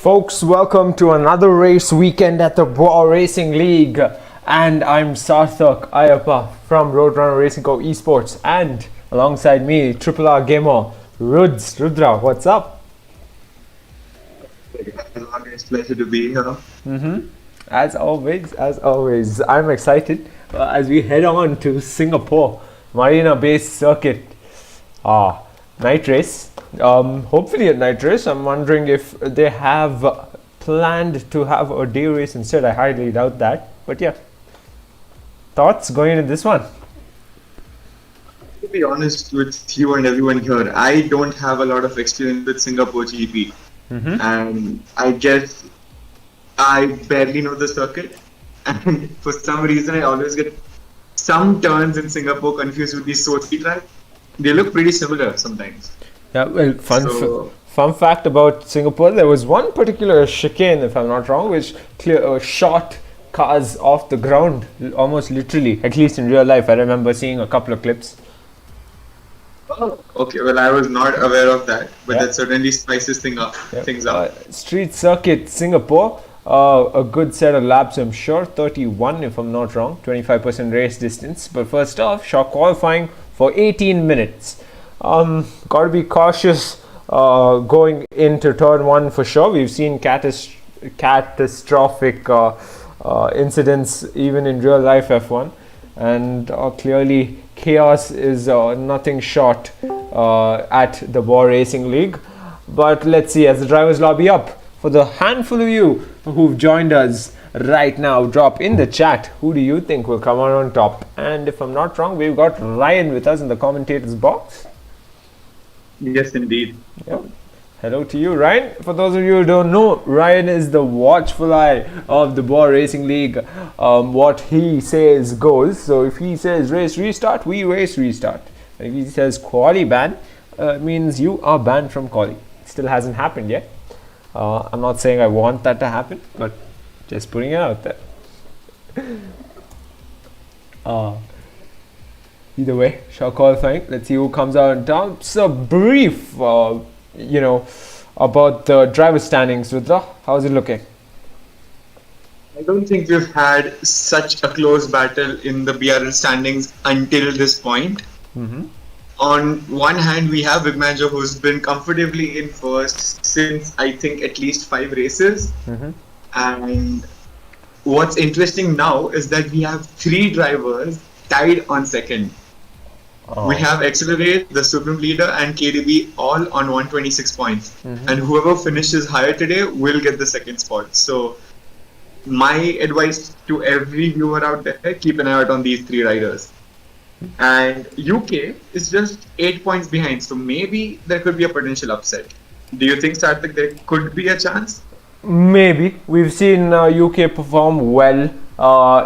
Folks, welcome to another race weekend at the Bwoah Racing League. And I'm Sarthak Ayappa from RoadRunnerRacingCo Esports. And alongside me, Triple R Gamer, Rudra, what's up? It's a pleasure to be here. As always, I'm excited as we head on to Singapore, Marina-based circuit. Night race. Hopefully a night race. I'm wondering if they have planned to have a day race instead. I highly doubt that. But yeah, thoughts going into this one? To be honest with you and everyone here, I don't have a lot of experience with Singapore GP. And I guess I barely know the circuit. And for some reason, I always get some turns in Singapore confused with the Sochi track. They look pretty similar sometimes. Yeah, well, fun fact about Singapore, there was one particular chicane, if I'm not wrong, which shot cars off the ground, almost literally, at least in real life. I remember seeing a couple of clips. Oh, okay. Well, I was not aware of that, but that certainly spices things up. Street circuit, Singapore, a good set of laps, I'm sure, 31 if I'm not wrong, 25% race distance. But first off, short qualifying for 18 minutes. Gotta be cautious going into turn one for sure. We've seen catastrophic incidents even in real life F1, and clearly chaos is nothing short at the Bwoah Racing League. But let's see, as the drivers lobby up, for the handful of you who've joined us right now, drop in the chat who do you think will come on top. And if I'm not wrong, we've got Ryan with us in the commentators box. Yes, indeed. Yep. Hello to you, Ryan. For those of you who don't know, Ryan is the watchful eye of the Bwoah Racing League. What he says goes. So if he says race restart, we race restart. If he says quali ban, means you are banned from quali. It still hasn't happened yet. I'm not saying I want that to happen, but just putting it out there. Either way, short qualifying. Let's see who comes out on top. So brief, about the driver standings. Rudra, how's it looking? I don't think we've had such a close battle in the BRL standings until this point. On one hand, we have Vigmanager, who's been comfortably in first since I think at least 5 races. And what's interesting now is that we have 3 drivers tied on second. We have Accelerate, the Supreme Leader, and KDB all on 126 points. And whoever finishes higher today will get the second spot. So my advice to every viewer out there, keep an eye out on these 3 riders. And UK is just 8 points behind, so maybe there could be a potential upset. Do you think, Sarthak, there could be a chance? Maybe. We've seen UK perform well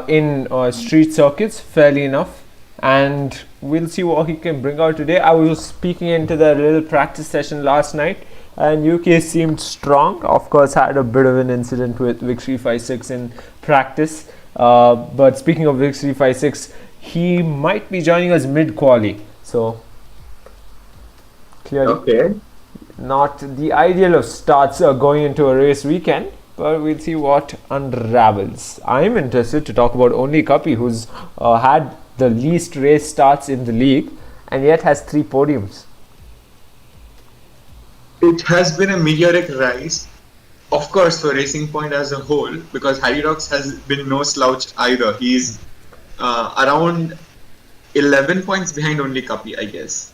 in street circuits, fairly enough. And we'll see what he can bring out today. I was speaking into the little practice session last night, and UK seemed strong. Of course, had a bit of an incident with Vic356 in practice. But speaking of Vic356, he might be joining us mid-quali. So, clearly not the ideal of starts going into a race weekend. But we'll see what unravels. I'm interested to talk about only Kapi, who's had the least race starts in the league and yet has 3 podiums. It has been a meteoric rise, of course, for Racing Point as a whole, because Hyrox has been no slouch either. He's around 11 points behind only Kapi, I guess,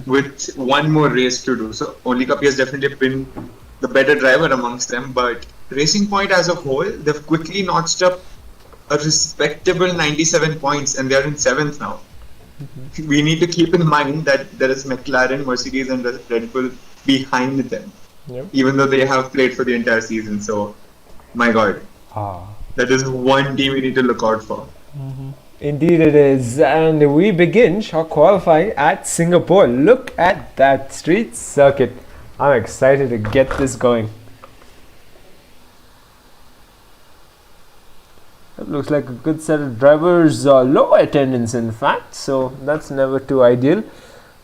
with 1 more race to do. So only Kapi has definitely been the better driver amongst them, but Racing Point as a whole, they've quickly notched up a respectable 97 points, and they're in 7th now. We need to keep in mind that there is McLaren, Mercedes, and Red Bull behind them, even though they have played for the entire season. So, my God, that is one team we need to look out for. Indeed it is. And we begin short qualifying at Singapore. Look at that street circuit. I'm excited to get this going. It looks like a good set of drivers, low attendance in fact, so that's never too ideal.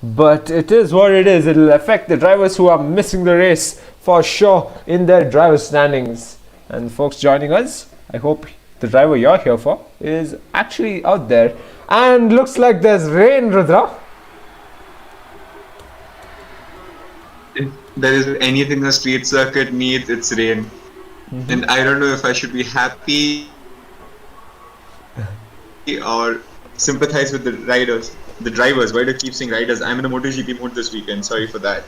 But it is what it is. It'll affect the drivers who are missing the race for sure in their driver standings. And folks joining us, I hope the driver you're here for is actually out there. And looks like there's rain, Rudra. If there is anything a street circuit needs, it's rain. And I don't know if I should be happy or sympathize with the drivers. Why do I keep saying riders? I'm in a MotoGP mode this weekend. Sorry for that.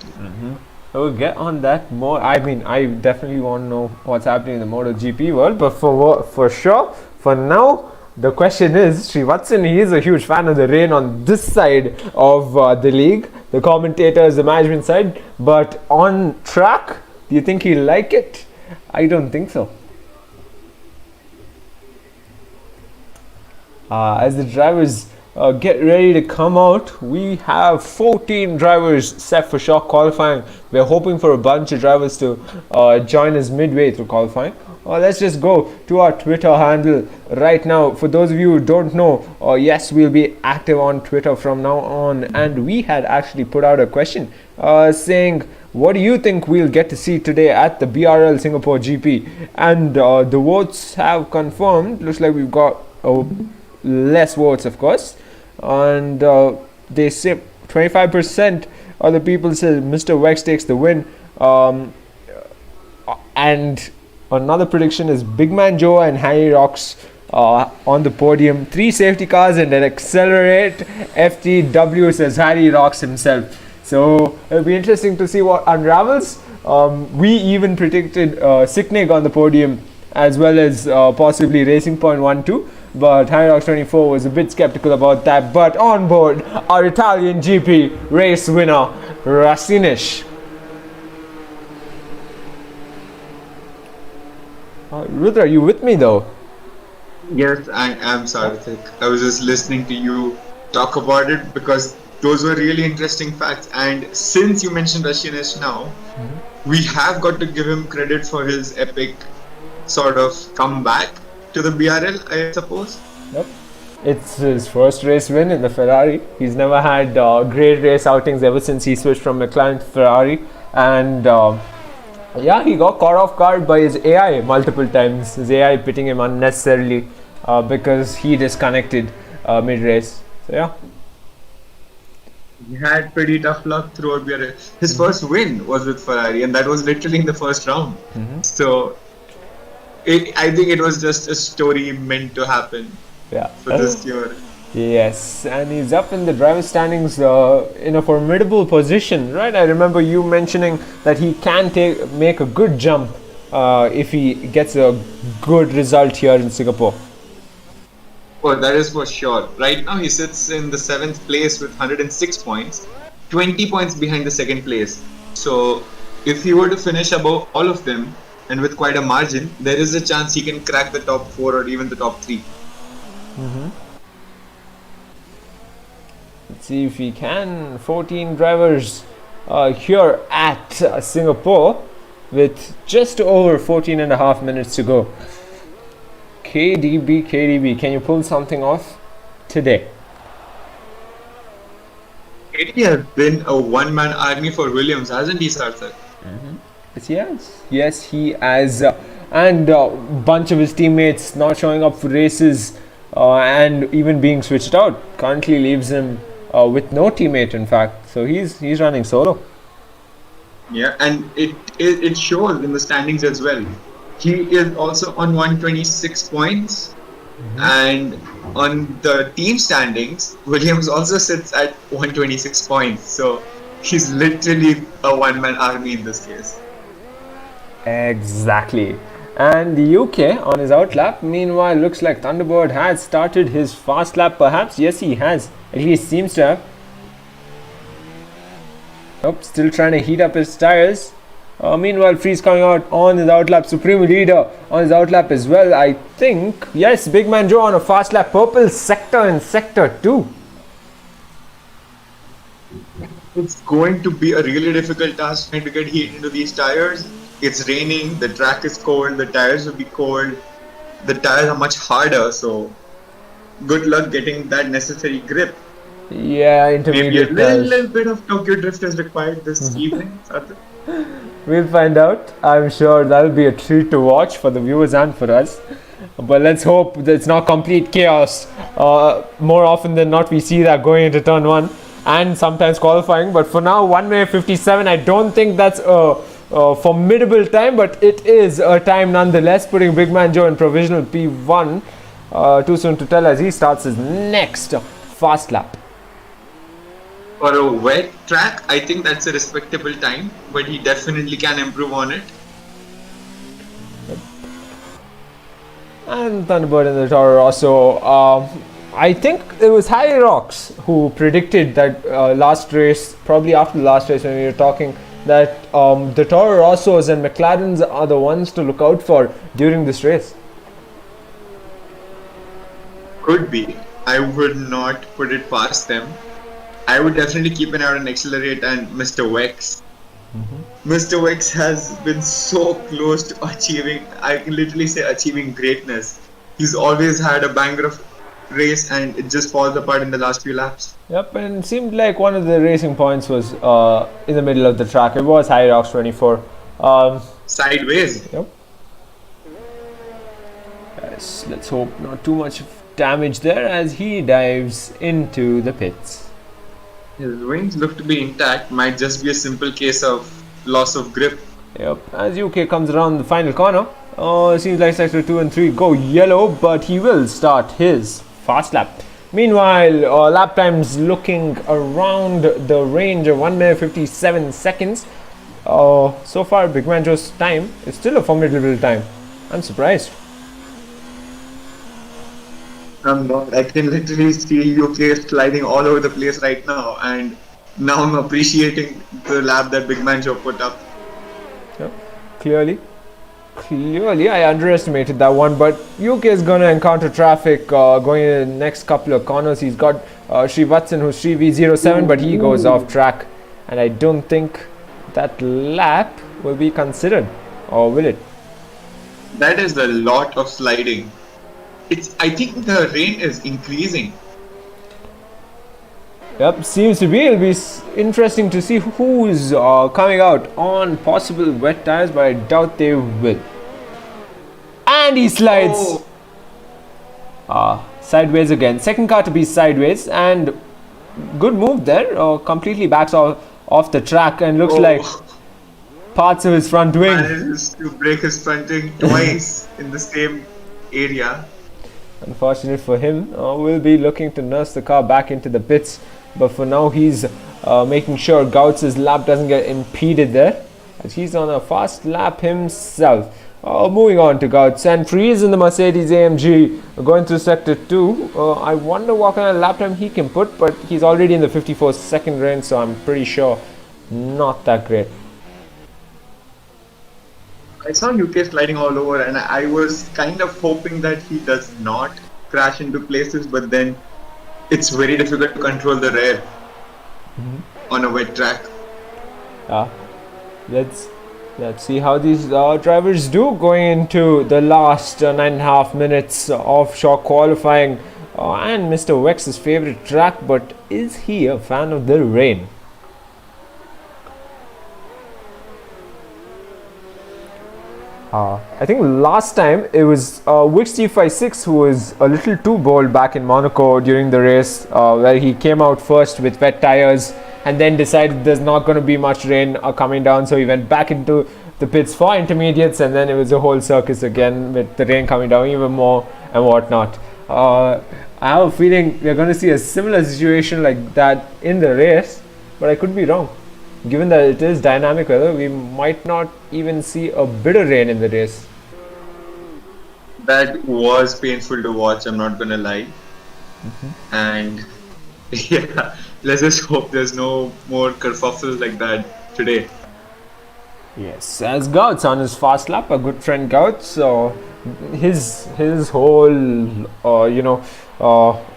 We'll get on that more. I mean, I definitely want to know what's happening in the MotoGP world, but for sure, for now, the question is, Srivatsan, he is a huge fan of the rain on this side of the league, the commentators, the management side, but on track, do you think he'll like it? I don't think so. As the drivers get ready to come out, we have 14 drivers set for shock qualifying. We're hoping for a bunch of drivers to join us midway through qualifying. Let's just go to our Twitter handle right now. For those of you who don't know, yes, we'll be active on Twitter from now on, and we had actually put out a question saying, what do you think we'll get to see today at the BRL Singapore GP? And the votes have confirmed. Looks like we've got less votes, of course, and they say 25% of the people say Mr. Wex takes the win, and another prediction is Big Man Joe and Harry Rocks on the podium. 3 safety cars and an accelerate FTW, says Harry Rocks himself. So it'll be interesting to see what unravels. We even predicted Sicknig on the podium, as well as possibly Racing Point 1-2. But Harry Rocks 24 was a bit skeptical about that. But on board, our Italian GP race winner, Racinish. Rudra, are you with me though? Yes, I am, Sarthik. I was just listening to you talk about it because those were really interesting facts. And since you mentioned Racinish now, we have got to give him credit for his epic sort of comeback to the BRL, I suppose. Yep. It's his first race win in the Ferrari. He's never had great race outings ever since he switched from McLaren to Ferrari. And yeah, he got caught off guard by his AI multiple times. His AI pitting him unnecessarily because he disconnected mid-race. So yeah. He had pretty tough luck throughout BRL. His first win was with Ferrari, and that was literally in the first round. So I think it was just a story meant to happen for this year. Yes, and he's up in the driver standings in a formidable position, right? I remember you mentioning that he can make a good jump if he gets a good result here in Singapore. Oh, that is for sure. Right now he sits in the 7th place with 106 points, 20 points behind the 2nd place. So if he were to finish above all of them, and with quite a margin, there is a chance he can crack the top 4 or even the top 3. Let's see if he can. 14 drivers here at Singapore with just over 14 and a half minutes to go. KDB, can you pull something off today? KDB has been a one-man army for Williams, hasn't he, Sarthak? Yes, he has. And a bunch of his teammates not showing up for races and even being switched out currently leaves him with no teammate, in fact. So he's running solo. Yeah, and it shows in the standings as well. He is also on 126 points, and on the team standings, Williams also sits at 126 points. So he's literally a one-man army in this case. Exactly. And the UK on his outlap, meanwhile, looks like Thunderbird has started his fast lap perhaps. Yes, he has. At least seems to have. Nope, still trying to heat up his tires. Meanwhile, Freeze coming out on his outlap. Supreme Leader on his outlap as well, I think. Yes, Big Man Joe on a fast lap. Purple sector in sector 2. It's going to be a really difficult task trying to get heat into these tires. It's raining, the track is cold, the tires will be cold. The tires are much harder, so good luck getting that necessary grip. Yeah, intermediate Maybe a little bit of Tokyo Drift is required this evening. We'll find out. I'm sure that'll be a treat to watch for the viewers and for us. But let's hope that it's not complete chaos. More often than not, we see that going into turn 1 and sometimes qualifying. But for now, 1 minute 57, I don't think that's a formidable time, but it is a time nonetheless, putting Big Man Joe in provisional P1. Too soon to tell as he starts his next fast lap. For a wet track, I think that's a respectable time, but he definitely can improve on it. And Thunderbird in the Toro Rosso. I think it was Harry Rocks who predicted that last race, probably after the last race when we were talking, that the Toro Rossos and McLarens are the ones to look out for during this race. Could be. I would not put it past them. I would definitely keep an eye on Accelerate and Mr. Wex. Mr. Wex has been so close to achieving, I can literally say achieving greatness. He's always had a banger of race and it just falls apart in the last few laps. Yep, and it seemed like one of the racing points was in the middle of the track. It was High Rocks 24. Sideways. Yep. Yes, let's hope not too much damage there as he dives into the pits. His wings look to be intact, might just be a simple case of loss of grip. Yep, as UK comes around the final corner, it seems like sector 2 and 3 go yellow, but he will start his fast lap. Meanwhile, lap times looking around the range of 1 minute 57 seconds. So far, Big Man Joe's time is still a formidable time. I'm surprised. I'm not. I can literally see UK sliding all over the place right now, and now I'm appreciating the lap that Big Man Joe put up. Yep. Clearly, I underestimated that one, but UK is going to encounter traffic going in the next couple of corners. He's got Srivatsan, who's CV07, but he goes off track, and I don't think that lap will be considered, or will it? That is a lot of sliding. I think the rain is increasing. Yep, seems to be. It'll be interesting to see who's coming out on possible wet tires, but I doubt they will. And he slides sideways again. Second car to be sideways, and good move there. Completely backs off the track and looks like parts of his front wing. Manages to break his front wing twice in the same area. Unfortunate for him, we'll be looking to nurse the car back into the pits, but for now he's making sure Gautz's lap doesn't get impeded there, as he's on a fast lap himself. Moving on to Gautz, and Freeze in the Mercedes AMG going through sector 2. I wonder what kind of lap time he can put, but he's already in the 54-second range, so I'm pretty sure not that great. I saw UK sliding all over, and I was kind of hoping that he does not crash into places, but then it's very difficult to control the rear on a wet track. Let's see how these drivers do going into the last 9.5 minutes of short qualifying. And Mr. Wex's favorite track, but is he a fan of the rain? I think last time it was Wix T56 who was a little too bold back in Monaco during the race, where he came out first with wet tires and then decided there's not going to be much rain coming down, so he went back into the pits for intermediates, and then it was a whole circus again with the rain coming down even more and whatnot. I have a feeling we're going to see a similar situation like that in the race, but I could be wrong. Given that it is dynamic weather, we might not even see a bit of rain in the race. That was painful to watch, I'm not gonna lie. And yeah, let's just hope there's no more kerfuffles like that today. Yes, as Gauts on his fast lap, a good friend Gauts, so his whole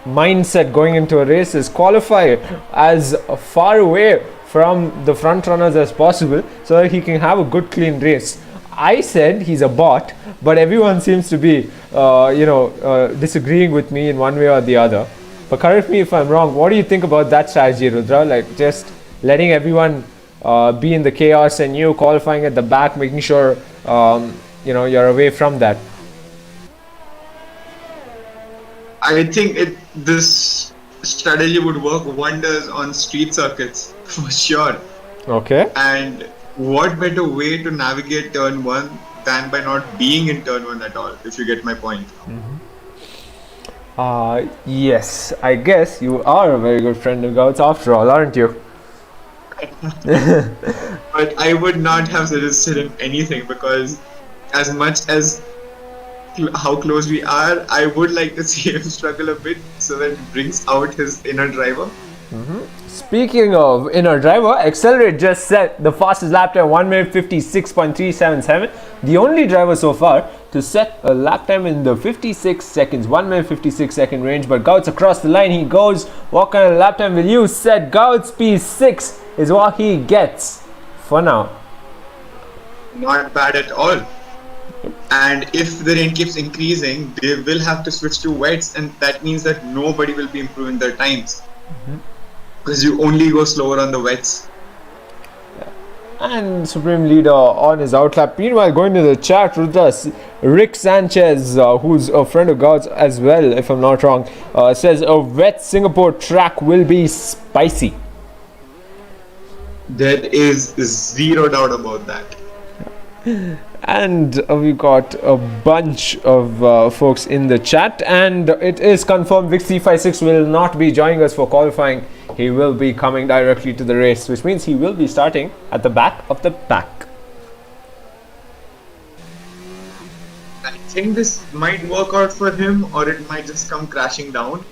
mindset going into a race is qualify as far away from the front runners as possible so that he can have a good clean race. I said he's a bot, but everyone seems to be disagreeing with me in one way or the other. But correct me if I'm wrong. What do you think about that strategy, Rudra? Like just letting everyone be in the chaos, and you qualifying at the back, making sure you're away from that. I think this strategy would work wonders on street circuits for sure. Okay. And what better way to navigate turn one than by not being in turn one at all, if you get my point. Yes, I guess you are a very good friend of Gauts after all, aren't you? But I would not have suggested him anything because, as much as how close we are, I would like to see him struggle a bit so that it brings out his inner driver. Speaking of inner driver, Accelerate just set the fastest lap time 1 minute 56.377. The only driver so far to set a lap time in the 56 seconds, 1 minute 56 second range. But Gauts across the line he goes. What kind of lap time will you set? Gauts P6 is what he gets for now. Not bad at all. And if the rain keeps increasing, they will have to switch to wets, and that means that nobody will be improving their times. Because you only go slower on the wets. And Supreme Leader on his outlap. Meanwhile, going to the chat with us, Rick Sanchez, who's a friend of God's as well, if I'm not wrong, says a wet Singapore track will be spicy. There is zero doubt about that. And we got a bunch of folks in the chat, and it is confirmed Vic356 will not be joining us for qualifying. He will be coming directly to the race, which means he will be starting at the back of the pack. I think this might work out for him, or it might just come crashing down.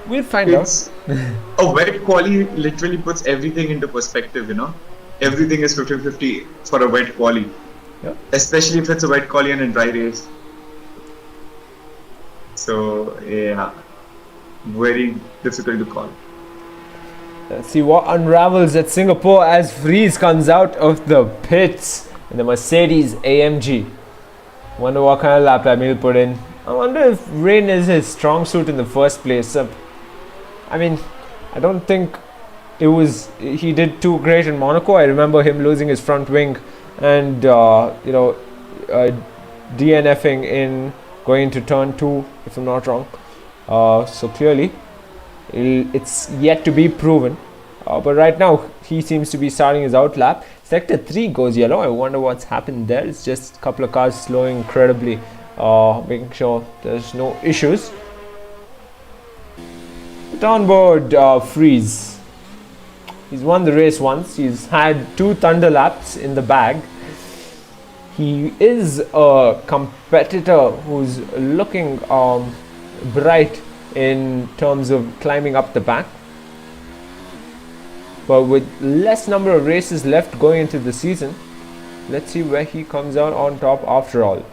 We'll find out. A wet quali literally puts everything into perspective, Everything is 50-50 for a wet quali. Yeah. Especially if it's a wet quali and a dry race. So, yeah. Very difficult to call. Let's see what unravels at Singapore as Freeze comes out of the pits in the Mercedes AMG. Wonder what kind of lap time he'll put in. I wonder if rain is his strong suit in the first place. I mean, I don't think he did too great in Monaco. I remember him losing his front wing and DNFing in going into turn 2, if I'm not wrong. So clearly it's yet to be proven, but right now he seems to be starting his outlap. Sector 3 goes yellow. I wonder what's happened there. It's just a couple of cars slowing incredibly, making sure there's no issues. But on board Freeze. He's won the race once. He's had 2 thunder laps in the bag. He is a competitor who's looking bright in terms of climbing up the pack. But with less number of races left going into the season, let's see where he comes out on top after all.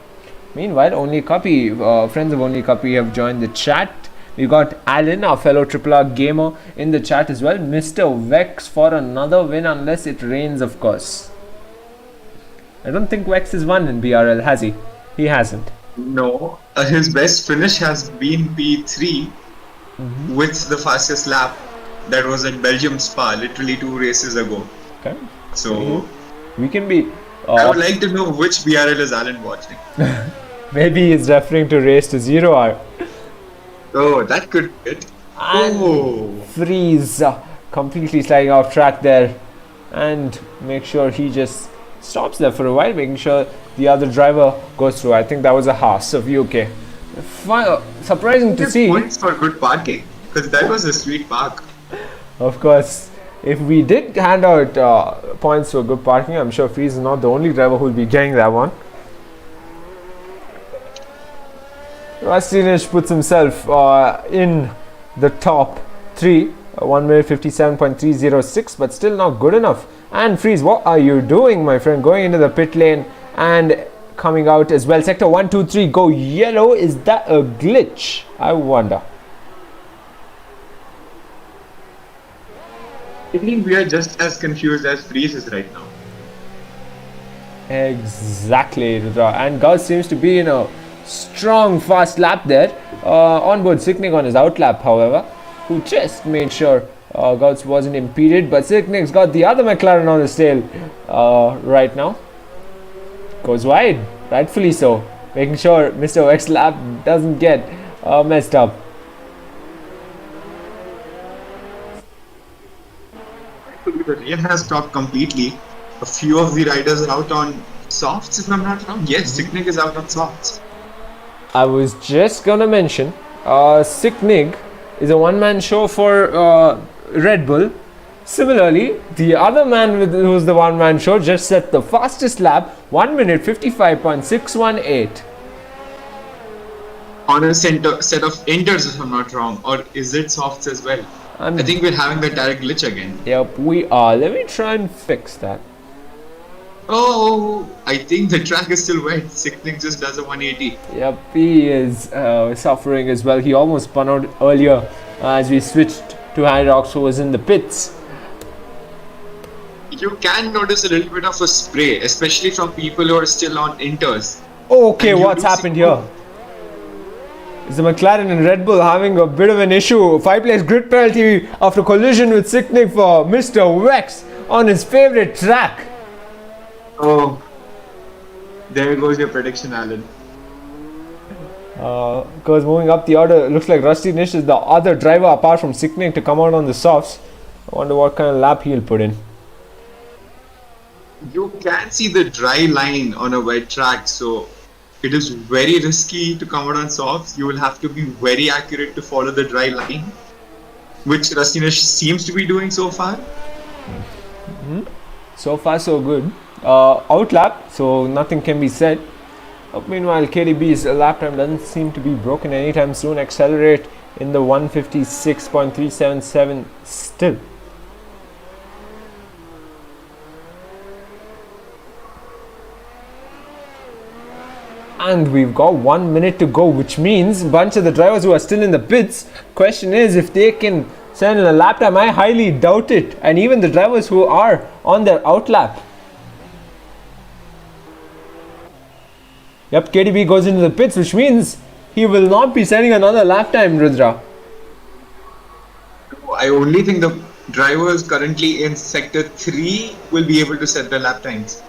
Meanwhile, Only Cuppy, friends of Only Cuppy have joined the chat. We got Alan, our fellow R gamer, in the chat as well. Mr. Vex for another win, unless it rains, of course. I don't think Vex has won in BRL, has he? He hasn't. No. His best finish has been P3 with the fastest lap. That was at Belgium Spa, literally 2 races ago. Okay. So, we can be... I would like to know which BRL is Alan watching. Maybe he's referring to Race to 0R. Oh, that could be it. And Freeze completely sliding off track there, and make sure he just stops there for a while, making sure the other driver goes through. I think that was a Haas of UK. Surprising to see. Points for good parking, because that was a sweet park. Of course, if we did hand out points for good parking, I'm sure Freeze is not the only driver who will be getting that one. Rastinish puts himself in the top 3, 1 minute 57.306, but still not good enough. And Freeze, what are you doing, my friend? Going into the pit lane and coming out as well. Sector 1, 2, 3 go yellow. Is that a glitch? I wonder. I think we are just as confused as Freeze is right now. Exactly, Rudra. And Gus seems to be in a strong fast lap there. Onboard Sicknick on his outlap, however, who just made sure Gauts wasn't impeded, but Sicknick's got the other McLaren on his tail right now. Goes wide, rightfully so, making sure Mr. X lap doesn't get messed up. The rain has stopped completely. A few of the riders are out on softs, if I'm not wrong. Yes, Sicknick is out on softs. I was just gonna mention, Sicknick is a one-man show for Red Bull. Similarly, the other man who's the one-man show just set the fastest lap, 1 minute 55.618. On a set of inters, if I'm not wrong, or is it softs as well? I think we're having the tire glitch again. Yep, we are. Let me try and fix that. Oh, I think the track is still wet. Sicknick just does a 180. Yep, he is suffering as well. He almost spun out earlier as we switched to Hyrox, who was in the pits. You can notice a little bit of a spray, especially from people who are still on inters. Okay, what's happened here? Is the McLaren and Red Bull having a bit of an issue? 5-place grid penalty after collision with Sicknick for Mr. Wex on his favorite track. Oh, there goes your prediction, Alan. Because moving up the order, looks like Rusty Nish is the other driver apart from Sicknick to come out on the softs. I wonder what kind of lap he'll put in. You can see the dry line on a wet track, so it is very risky to come out on softs. You will have to be very accurate to follow the dry line, which Rusty Nish seems to be doing so far. So far so good. Outlap, so nothing can be said. Meanwhile, KDB's lap time doesn't seem to be broken anytime soon. Accelerate in the 156.377 still. And we've got 1 minute to go, which means a bunch of the drivers who are still in the pits. Question is if they can send in a lap time. I highly doubt it. And even the drivers who are on their outlap. Yep, KDB goes into the pits, which means he will not be sending another lap time, Rudra. I only think the drivers currently in sector 3 will be able to set their lap times.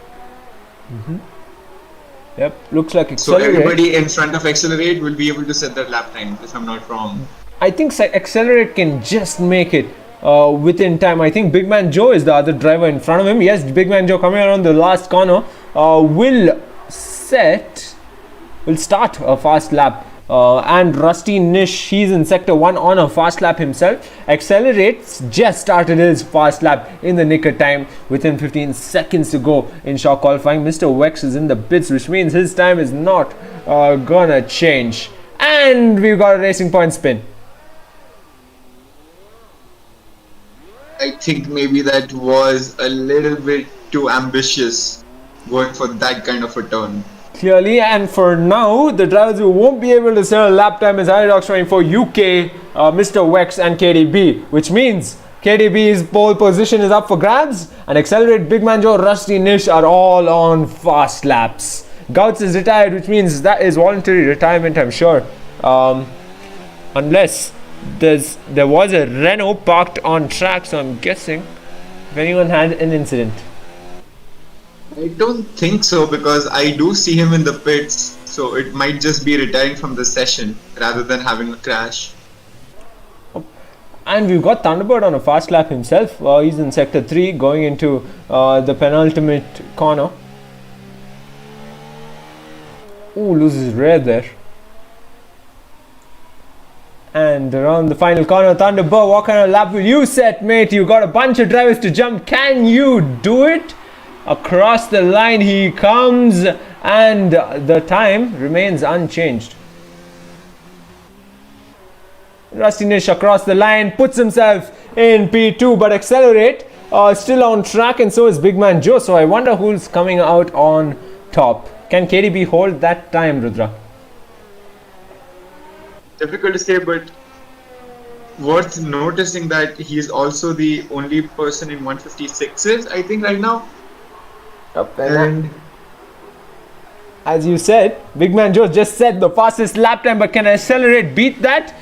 Yep, looks like So Accelerate. everybody in front of Accelerate will be able to set their lap time, if I'm not wrong. I think Accelerate can just make it within time. I think Big Man Joe is the other driver in front of him. Yes, Big Man Joe coming around the last corner will start a fast lap. And Rusty Nish, he's in sector 1 on a fast lap himself. Accelerates just started his fast lap in the nick of time within 15 seconds to go in short qualifying. Mr. Wex is in the pits, which means his time is not gonna change. And we've got a Racing Point spin. I think maybe that was a little bit too ambitious going for that kind of a turn. Clearly, and for now, the drivers who won't be able to sell a lap time is Hyrox running for UK, Mr. Wex and KDB, which means KDB's pole position is up for grabs, and Accelerate, Big Man Joe, Rusty Nish are all on fast laps. Gouts is retired, which means that is voluntary retirement, I'm sure. Unless there was a Renault parked on track, so I'm guessing if anyone had an incident. I don't think so, because I do see him in the pits, so it might just be retiring from the session rather than having a crash. And we've got Thunderbird on a fast lap himself. He's in sector 3 going into the penultimate corner. Ooh, loses rear there. And around the final corner, Thunderbird, what kind of lap will you set, mate? You got a bunch of drivers to jump. Can you do it? Across the line he comes, and the time remains unchanged. Rusty Nish across the line, puts himself in P2, but Accelerate still on track, and so is Big Man Joe. So I wonder who's coming out on top. Can KDB hold that time, Rudra? Difficult to say, but worth noticing that he is also the only person in 156s, I think, right now. And as you said, Big Man Joe just set the fastest lap time, but can Accelerate beat that?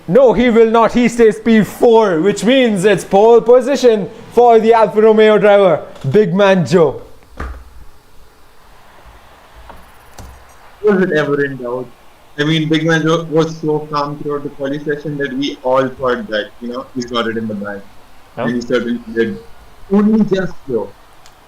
No, he will not. He stays P4, which means it's pole position for the Alfa Romeo driver, Big Man Joe. Was it ever in doubt? I mean, Big Man was so calm throughout the quali session that we all thought that, he's got it in the bag. Yeah. And he certainly did. Only just though.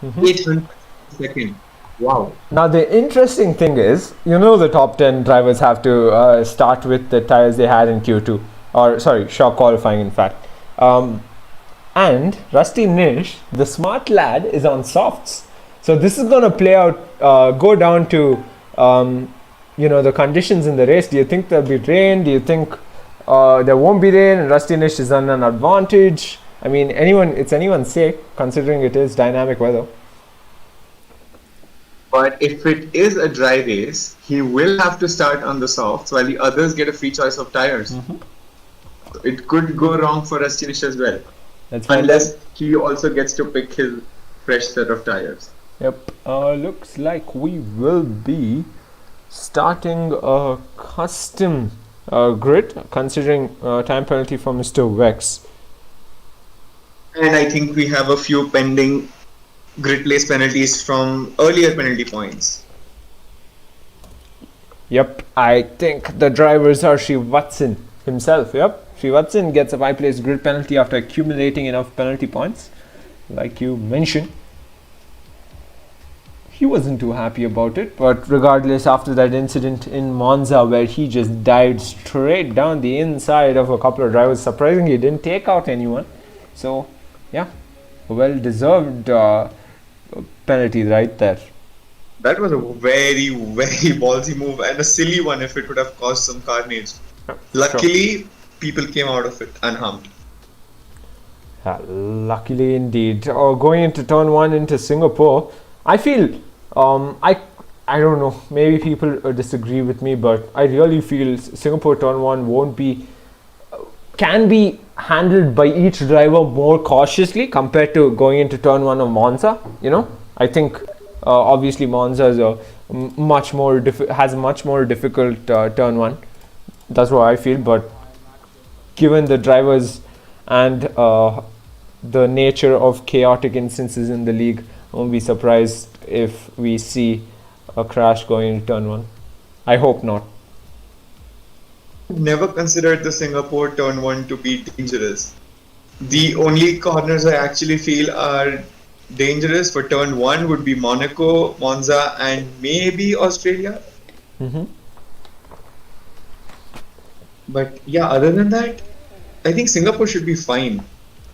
800 second. Wow. Now the interesting thing is, the top 10 drivers have to start with the tires they had in Q2, or sorry, shock qualifying in fact. And Rusty Nish, the smart lad, is on softs. So this is going to play out, go down to, the conditions in the race. Do you think there'll be rain? Do you think there won't be rain and Rusty Nish is on an advantage? I mean, it's anyone's sake, considering it is dynamic weather. But if it is a dry race, he will have to start on the softs while the others get a free choice of tires. It could go wrong for Rusty Nish as well. Unless he also gets to pick his fresh set of tires. Yep. Looks like we will be starting a custom grid, considering time penalty for Mr. Vex. And I think we have a few pending grid place penalties from earlier penalty points. Yep, I think the drivers are Srivatsan himself. Yep, Srivatsan gets a 5-place grid penalty after accumulating enough penalty points, like you mentioned. He wasn't too happy about it, but regardless, after that incident in Monza where he just dived straight down the inside of a couple of drivers, surprisingly he didn't take out anyone. So, yeah, a well-deserved penalty right there. That was a very, very ballsy move and a silly one if it would have caused some carnage. Luckily, people came out of it unharmed. Luckily indeed. Going into turn 1 into Singapore, I feel, I don't know, maybe people disagree with me, but I really feel Singapore turn 1 can be handled by each driver more cautiously compared to going into turn 1 of Monza. I think obviously Monza is has a much more difficult turn 1. That's what I feel, but given the drivers and the nature of chaotic instances in the league, I won't be surprised if we see a crash going into turn 1. I hope not. Never considered the Singapore turn 1 to be dangerous. The only corners I actually feel are dangerous for turn 1 would be Monaco, Monza, and maybe Australia. But yeah, other than that, I think Singapore should be fine.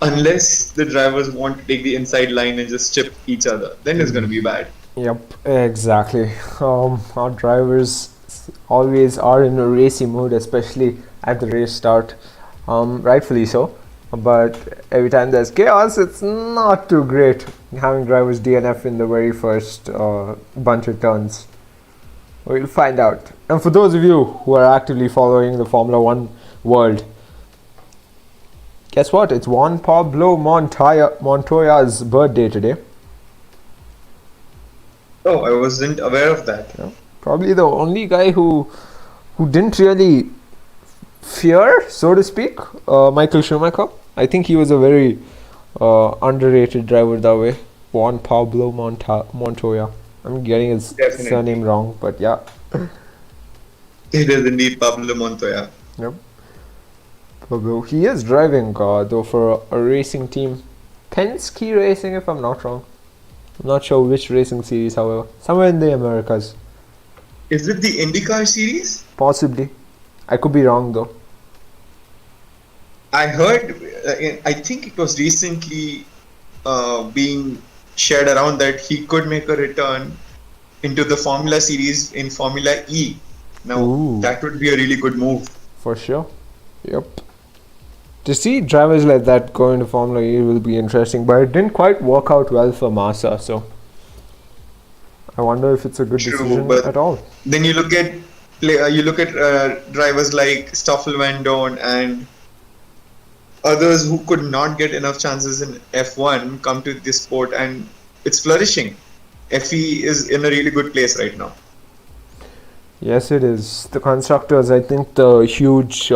Unless the drivers want to take the inside line and just chip each other, then it's going to be bad. Yep, exactly. Our drivers always are in a racy mood, especially at the race start. Rightfully so. But every time there's chaos, it's not too great having drivers DNF in the very first bunch of turns. We'll find out. And for those of you who are actively following the Formula 1 world, guess what? It's Juan Pablo Montoya's birthday today. Oh, I wasn't aware of that. Yeah. Probably the only guy who didn't really fear, so to speak, Michael Schumacher. I think he was a very underrated driver that way. Juan Pablo Montoya. I'm getting his surname wrong, but yeah. It is indeed Pablo Montoya. Yep. Pablo. He is driving though for a racing team. Penske Racing, if I'm not wrong. I'm not sure which racing series, however. Somewhere in the Americas. Is it the IndyCar series? Possibly. I could be wrong though. I heard, I think it was recently being shared around that he could make a return into the Formula series in Formula E. Now, that would be a really good move. For sure. Yep. To see drivers like that go into Formula E will be interesting, but it didn't quite work out well for Massa, so I wonder if it's a good decision at all. Then you look at drivers like Stoffel Van Dorn and others who could not get enough chances in F1 come to this sport, and it's flourishing. FE is in a really good place right now. Yes, it is. The constructors, I think the huge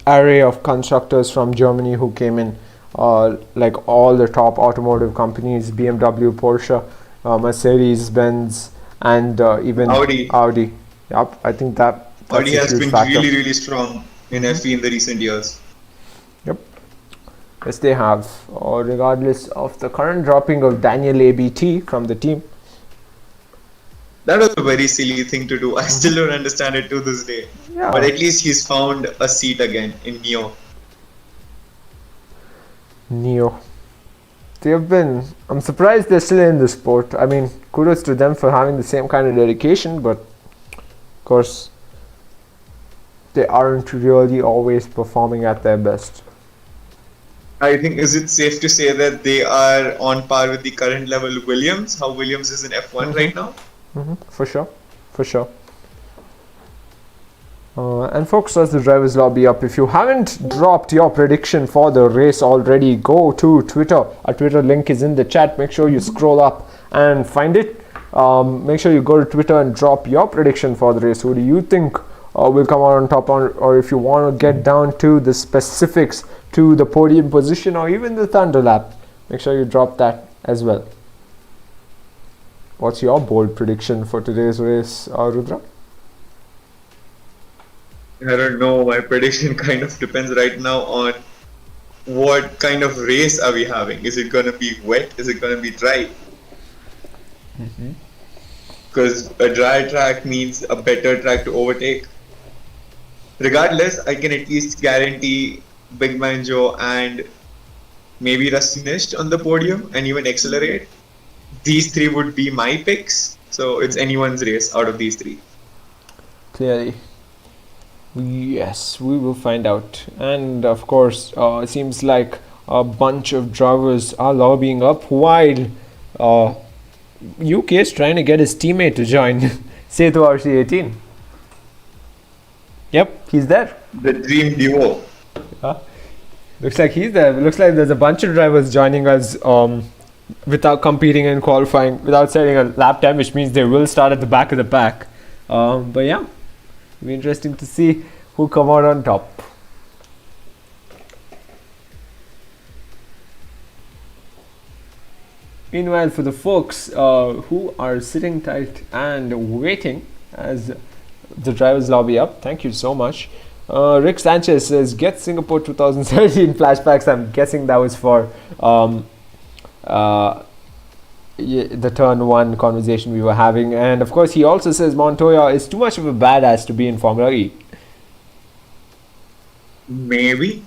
array of constructors from Germany who came in, like all the top automotive companies, BMW, Porsche, Mercedes, Benz, and even Audi. Yep, I think that's Audi a has huge been factor. really, really strong in FE in the recent years. Yep. Yes, they have. Regardless of the current dropping of Daniel ABT from the team. That was a very silly thing to do. I still don't understand it to this day. Yeah. But at least he's found a seat again in Neo. I'm surprised they're still in the sport. I mean, kudos to them for having the same kind of dedication, but of course, they aren't really always performing at their best. I think, is it safe to say that they are on par with the current level Williams? How Williams is in F1 right now? For sure. And folks, as the drivers lobby up, if you haven't dropped your prediction for the race already, go to Twitter. Our Twitter link is in the chat. Make sure you scroll up and find it. Make sure you go to Twitter and drop your prediction for the race. Who do you think will come out on top, or if you want to get down to the specifics to the podium position or even the thunder lap, make sure you drop that as well. What's your bold prediction for today's race, Rudra? I don't know. My prediction kind of depends right now on what kind of race are we having. Is it going to be wet? Is it going to be dry? Because a dry track means a better track to overtake. Regardless, I can at least guarantee Big Man Joe and maybe Rusty Nist on the podium and even Accelerate. These three would be my picks. So it's anyone's race out of these three. Clearly. Yes, we will find out. And of course, it seems like a bunch of drivers are lobbying up while UK is trying to get his teammate to join Setu RC18. Yep, he's there. The dream duo. Looks like he's there. Looks like there's a bunch of drivers joining us without competing and qualifying, without setting a lap time, which means they will start at the back of the pack. But yeah, it'll be interesting to see who come out on top. Meanwhile, for the folks who are sitting tight and waiting as the drivers lobby up, thank you so much. Rick Sanchez says, get Singapore 2017 flashbacks. I'm guessing that was for the turn one conversation we were having. And of course, he also says Montoya is too much of a badass to be in Formula E. Maybe.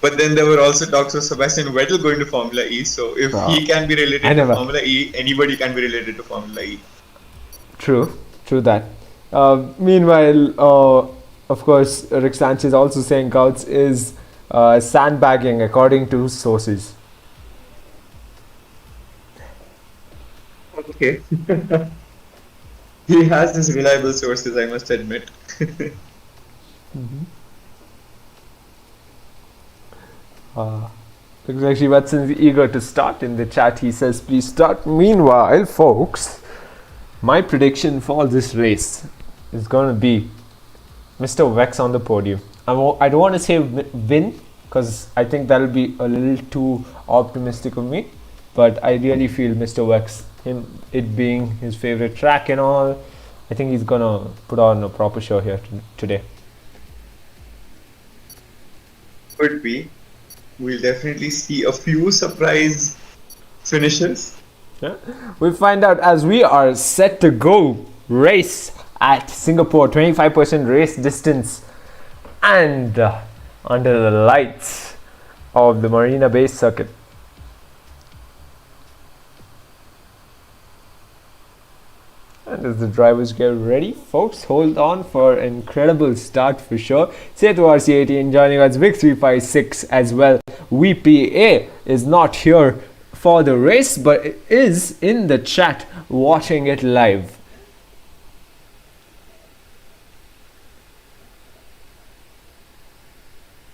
But then there were also talks of Sebastian Vettel going to Formula E. So if he can be related to Formula E, anybody can be related to Formula E. True that. Meanwhile, of course, Rick Sanchez also saying Gauts is sandbagging according to sources. Okay. He has his reliable sources, I must admit. Looks like Shivatsan is eager to start in the chat. He says, please start. Meanwhile, folks, my prediction for this race is going to be Mr. Vex on the podium. I don't want to say win because I think that'll be a little too optimistic of me. But I really feel Mr. Vex, it being his favorite track and all, I think he's going to put on a proper show here today. Could be. We'll definitely see a few surprise finishes. Yeah. We'll find out as we are set to go race at Singapore, 25% race distance, and under the lights of the Marina Bay circuit. And as the drivers get ready, folks, hold on for an incredible start for sure. Setu RC18 joining us, Vic356 as well. VPA is not here for the race, but it is in the chat watching it live.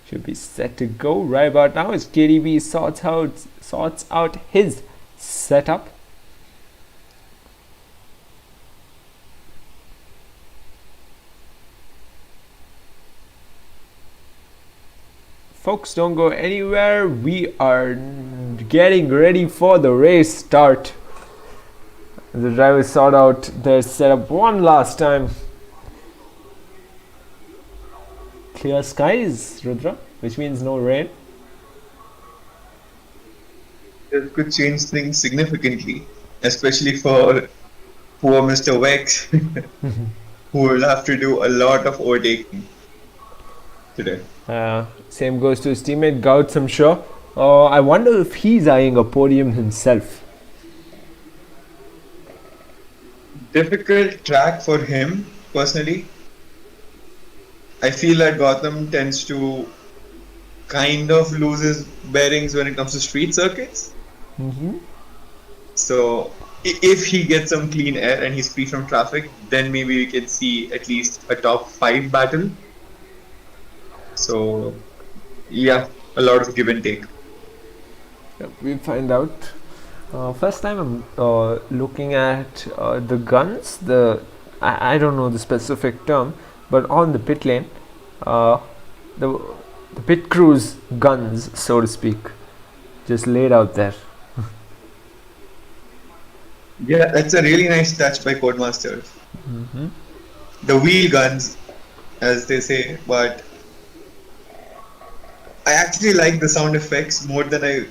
Should be set to go right about now as KDB sorts out his setup. Folks, don't go anywhere. We are getting ready for the race start. The drivers sort out their setup one last time. Clear skies, Rudra, which means no rain. It could change things significantly, especially for poor Mr. Wex, who will have to do a lot of overtaking today. Same goes to his teammate Gouts, I'm sure. I wonder if he's eyeing a podium himself. Difficult track for him, personally. I feel that Gotham tends to kind of lose his bearings when it comes to street circuits. So, if he gets some clean air and he's free from traffic, then maybe we can see at least a top 5 battle. So, yeah, a lot of give and take. We'll find out. First time I'm looking at the guns. I don't know the specific term, but on the pit lane, the pit crew's guns, so to speak, just laid out there. Yeah, that's a really nice touch by Codemasters. The wheel guns, as they say, but I actually like the sound effects more than I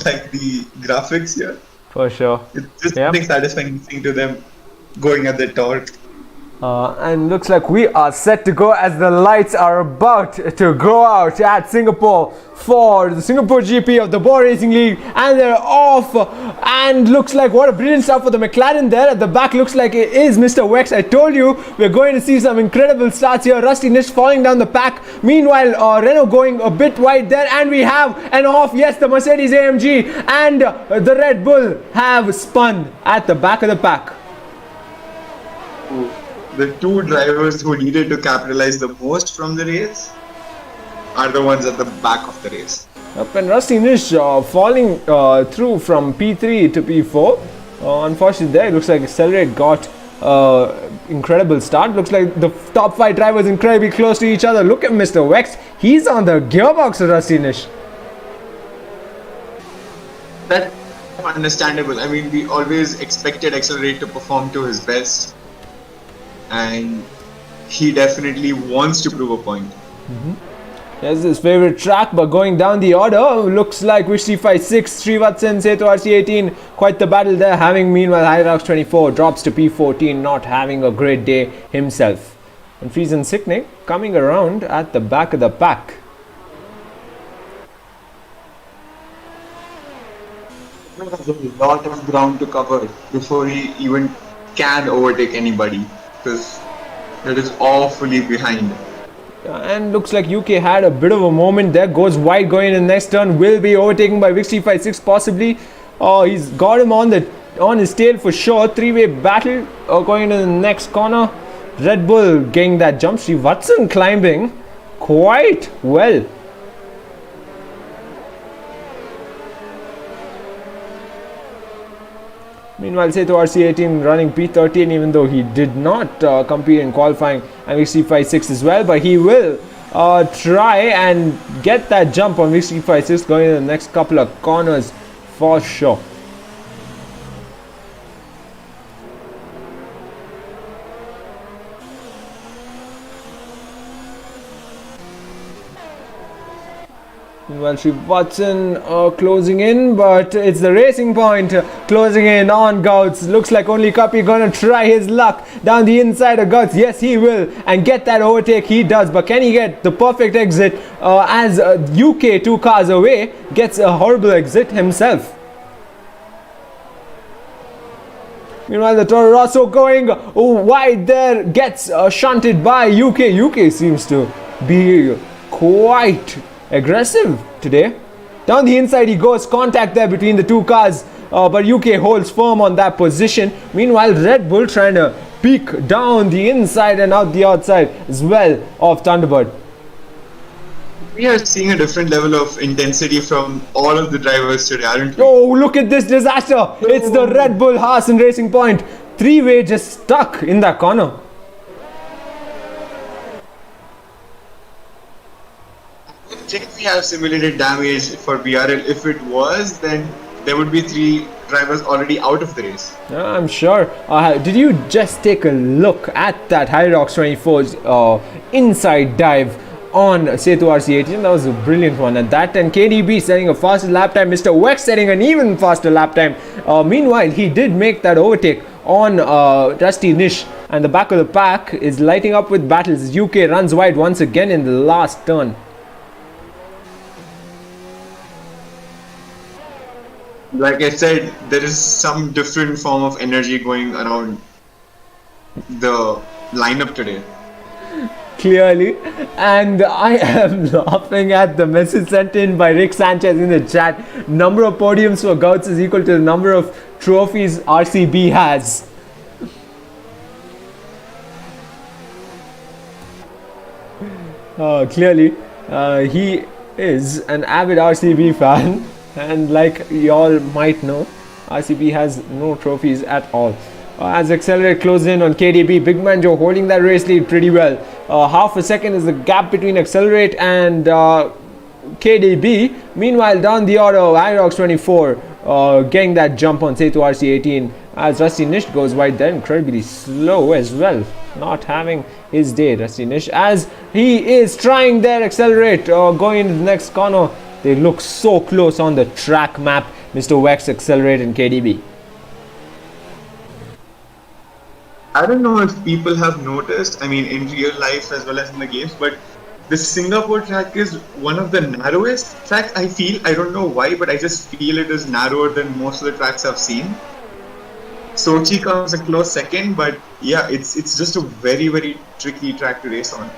like the graphics here. For sure. It's just something satisfying listening to them going at the torque. And looks like we are set to go as the lights are about to go out at Singapore for the Singapore GP of the Bwoah Racing League, and they're off. And looks like what a brilliant start for the McLaren there. At the back looks like it is Mr. Wex. I told you we're going to see some incredible starts here. Rusty Nish falling down the pack. Meanwhile, Renault going a bit wide there, and we have an off. Yes, the Mercedes AMG and the Red Bull have spun at the back of the pack. The two drivers who needed to capitalize the most from the race are the ones at the back of the race. And Rusty Nish falling through from P3 to P4. Unfortunately there, it looks like Accelerate got incredible start. Looks like the top 5 drivers incredibly close to each other. Look at Mr. Wex. He's on the gearbox of Rusty Nish. That's understandable. I mean, we always expected Accelerate to perform to his best. And he definitely wants to prove a point. That's his favorite track, but going down the order, looks like Wish356, Srivatsan, Setu RC18, quite the battle there, having meanwhile Hyrox24 drops to P14, not having a great day himself. And Friesen Sicknick coming around at the back of the pack. There's a lot of ground to cover before he even can overtake anybody, because it is awfully behind. And looks like UK had a bit of a moment there. Goes wide going in the next turn. Will be overtaken by Wish356 possibly. He's got him on his tail for sure. 3-way battle going into the next corner. Red Bull getting that jump. Srivatsan climbing quite well. Meanwhile, Setu RC18 running P13, even though he did not compete in qualifying, and Wish356 as well, but he will try and get that jump on Wish356 going in the next couple of corners for sure. Meanwhile, Srivatsan closing in, but it's the Racing Point closing in on Gouts. Looks like only Kapi gonna try his luck down the inside of Gouts. Yes, he will, and get that overtake. He does, but can he get the perfect exit as UK 2 cars away gets a horrible exit himself. Meanwhile, the Toro Rosso going wide there, gets shunted by UK. UK seems to be quite aggressive today. Down the inside he goes, contact there between the two cars, but UK holds firm on that position. Meanwhile, Red Bull trying to peek down the inside and out the outside as well of Thunderbird. We are seeing a different level of intensity from all of the drivers today, aren't we? Oh, look at this disaster. It's the Red Bull Haas and Racing Point. 3-way just stuck in that corner. think we have simulated damage for BRL. If it was, then there would be 3 drivers already out of the race. I'm sure. Did you just take a look at that Hyrox 24's inside dive on Setu RC18? That was a brilliant one. At that, and KDB setting a faster lap time. Mr. Wex setting an even faster lap time. Meanwhile, he did make that overtake on Rusty Nish, and the back of the pack is lighting up with battles. UK runs wide once again in the last turn. Like I said, there is some different form of energy going around the lineup today. Clearly, and I am laughing at the message sent in by Rick Sanchez in the chat. Number of podiums for Gouts is equal to the number of trophies RCB has. Clearly, he is an avid RCB fan, and like y'all might know, RCB has no trophies at all. As Accelerate closes in on KDB, Big Man Joe holding that race lead pretty well. Half a second is the gap between Accelerate and KDB. Meanwhile, down the auto, Hyrox 24 getting that jump on Setu RC18 as Rusty Nish goes wide there, incredibly slow as well. Not having his day, Rusty Nish, as he is trying there, Accelerate going into the next corner. They look so close on the track map, Mr. Wex, Accelerate and KDB. I don't know if people have noticed, I mean in real life as well as in the games, but the Singapore track is one of the narrowest tracks I feel. I don't know why, but I just feel it is narrower than most of the tracks I've seen. Sochi comes a close second, but yeah, it's just a very, very tricky track to race on.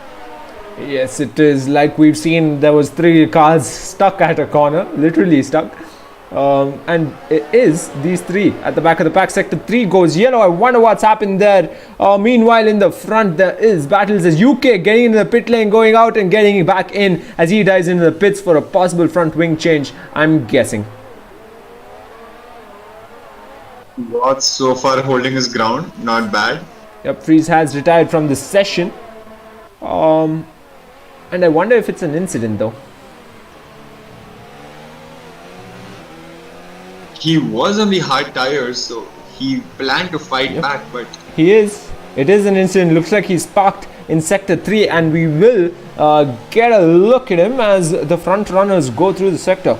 Yes, it is. Like we've seen, there was 3 cars stuck at a corner, literally stuck. And it is these 3 at the back of the pack. Sector 3 goes yellow. I wonder what's happened there. Meanwhile, in the front, there is battles as UK getting into the pit lane, going out and getting back in as he dives into the pits for a possible front wing change, I'm guessing. Watts so far holding his ground, not bad. Yep, Freeze has retired from the session. And I wonder if it's an incident though. He was on the hard tires, so he planned to fight back, but he is. It is an incident. Looks like he's parked in sector 3, and we will get a look at him as the front runners go through the sector.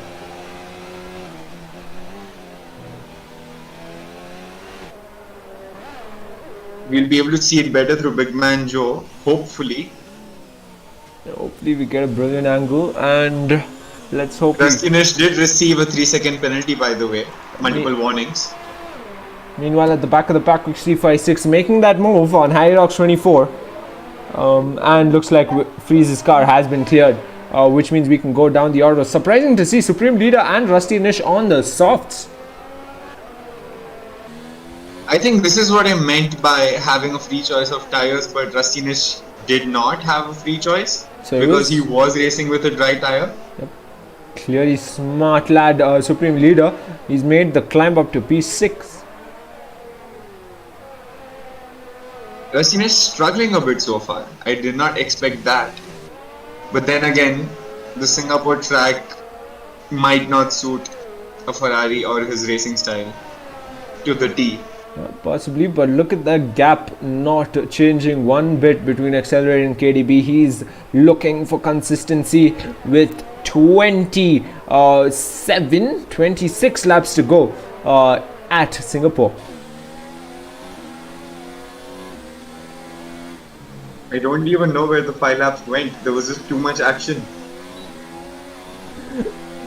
We'll be able to see it better through Big Man Joe, hopefully. Hopefully we get a brilliant angle, and let's hope. Rusty Nish did receive a 3-second penalty, by the way. Multiple warnings. Meanwhile, at the back of the pack, we see 5-6 making that move on Hyrox 24. And looks like Freeze's car has been cleared, which means we can go down the order. Surprising to see Supreme Leader and Rusty Nish on the softs. I think this is what I meant by having a free choice of tires, but Rusty Nish did not have a free choice because he was racing with a dry tire. Yep. Clearly smart lad, Supreme Leader. He's made the climb up to P6. Rusty Nish struggling a bit so far. I did not expect that. But then again, the Singapore track might not suit a Ferrari or his racing style to the T. Possibly, but look at that gap not changing one bit between Accelerate and KDB. He's looking for consistency with 26 laps to go at Singapore. I don't even know where the 5 laps went. There was just too much action.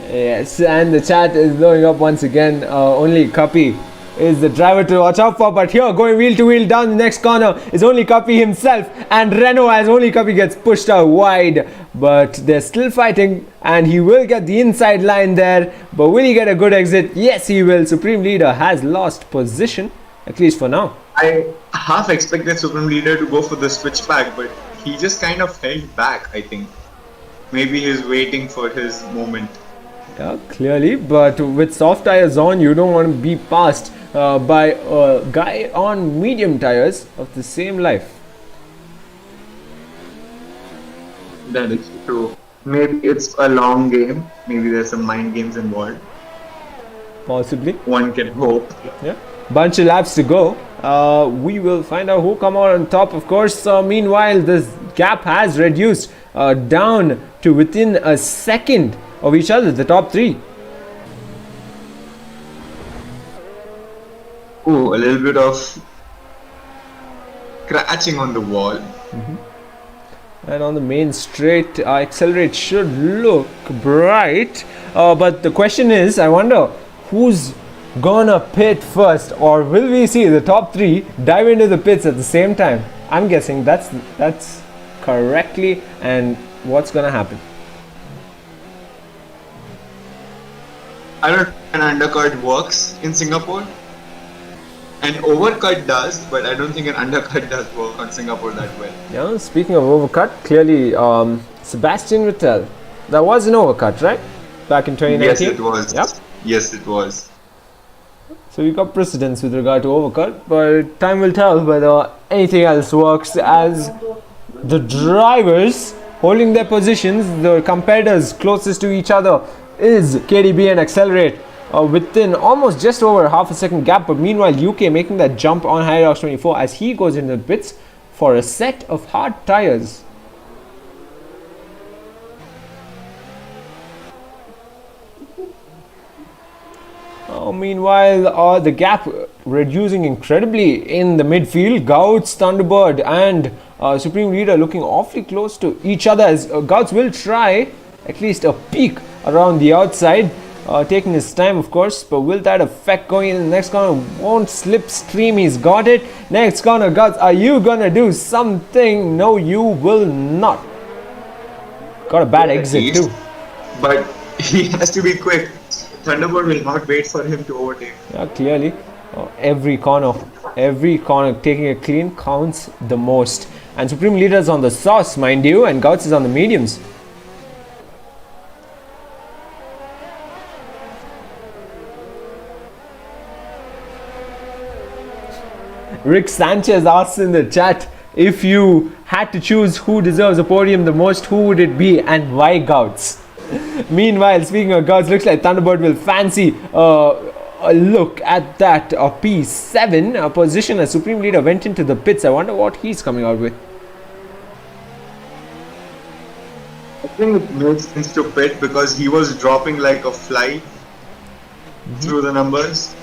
Yes, and the chat is blowing up once again. Only Kapi is the driver to watch out for, but here going wheel to wheel down the next corner is only Kapi himself, and Renault as only Kapi gets pushed out wide, but they're still fighting, and he will get the inside line there, but will he get a good exit? Yes, he will. Supreme Leader has lost position, at least for now. I half expected Supreme Leader to go for the switchback, but he just kind of held back, I think. Maybe he's waiting for his moment. Yeah, clearly, but with soft tires on, you don't want to be passed by a guy on medium tires of the same life. That is true. Maybe it's a long game. Maybe there's some mind games involved. Possibly. One can hope. Yeah. Bunch of laps to go. We will find out who come out on top, of course. Meanwhile, this gap has reduced down to within a second of each other, the top three. Oh, a little bit of scratching on the wall. And on the main straight, accelerate should look bright. But the question is, I wonder who's gonna pit first, or will we see the top three dive into the pits at the same time? I'm guessing that's correctly, and what's gonna happen? I don't think an undercut works in Singapore. An overcut does, but I don't think an undercut does work on Singapore that well. Yeah, speaking of overcut, clearly Sebastian Vettel, that was an overcut, right? Back in 2019? Yes, it was. Yep. Yes, it was. So we got precedence with regard to overcut, but time will tell whether anything else works, as the drivers holding their positions, the competitors closest to each other is KDB and Accelerate within almost just over half a second gap. But meanwhile, UK making that jump on Hyrox 24 as he goes into the pits for a set of hard tires. Meanwhile, the gap reducing incredibly in the midfield. Gouts, Thunderbird and Supreme Leader looking awfully close to each other, as Gouts will try at least a peek around the outside, taking his time, of course. But will that affect going in the next corner? Won't slipstream, he's got it. Next corner, Gouts, are you gonna do something? No, you will not. Got a bad exit too. But he has to be quick. Thunderbird will not wait for him to overtake. Yeah, clearly, every corner taking a clean counts the most. And Supreme Leader is on the sauce, mind you, and Gouts is on the mediums. Rick Sanchez asks in the chat, if you had to choose who deserves a podium the most, who would it be and why Gouts? Meanwhile, speaking of Gouts, looks like Thunderbird will fancy a look at that P7 position as Supreme Leader went into the pits. I wonder what he's coming out with. I think it makes sense to pit because he was dropping like a fly through the numbers.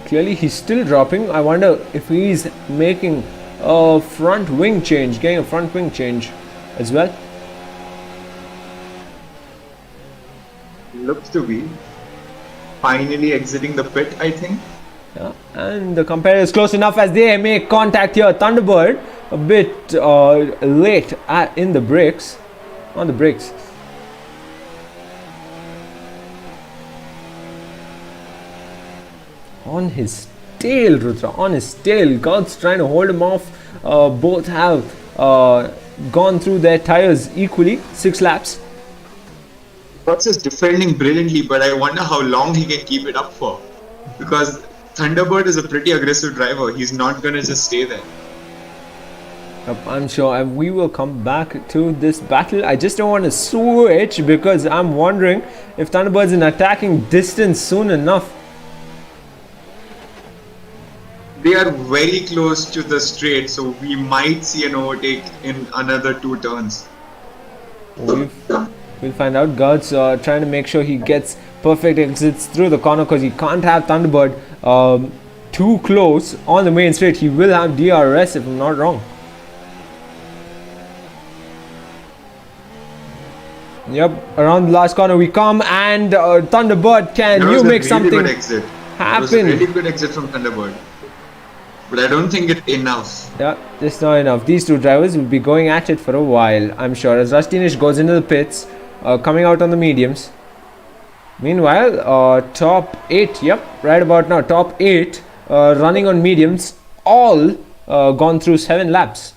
Clearly he's still dropping. I wonder if he's making a front wing change, getting a front wing change as well. Looks to be finally exiting the pit, I think. Yeah, and the competitor is close enough as they make contact here. Thunderbird a bit late in the brakes, on the brakes. On his tail, Rudra, on his tail. Gouts trying to hold him off. Both have gone through their tires equally, 6 laps. Gouts is defending brilliantly, but I wonder how long he can keep it up for. Because Thunderbird is a pretty aggressive driver. He's not going to just stay there. I'm sure, and we will come back to this battle. I just don't want to switch because I'm wondering if Thunderbird's in attacking distance soon enough. They are very close to the straight, so we might see an overtake in another 2 turns. We'll find out. Gouts trying to make sure he gets perfect exits through the corner because he can't have Thunderbird too close on the main straight. He will have DRS if I'm not wrong. Yep, around the last corner we come, and Thunderbird, can you make something good exit. happen? It was a really good exit from Thunderbird. But I don't think it's enough. Yeah, just not enough. These two drivers will be going at it for a while, I'm sure, as Rustinish goes into the pits, coming out on the mediums. Meanwhile, top 8, yep, right about now, top 8 running on mediums, all gone through 7 laps.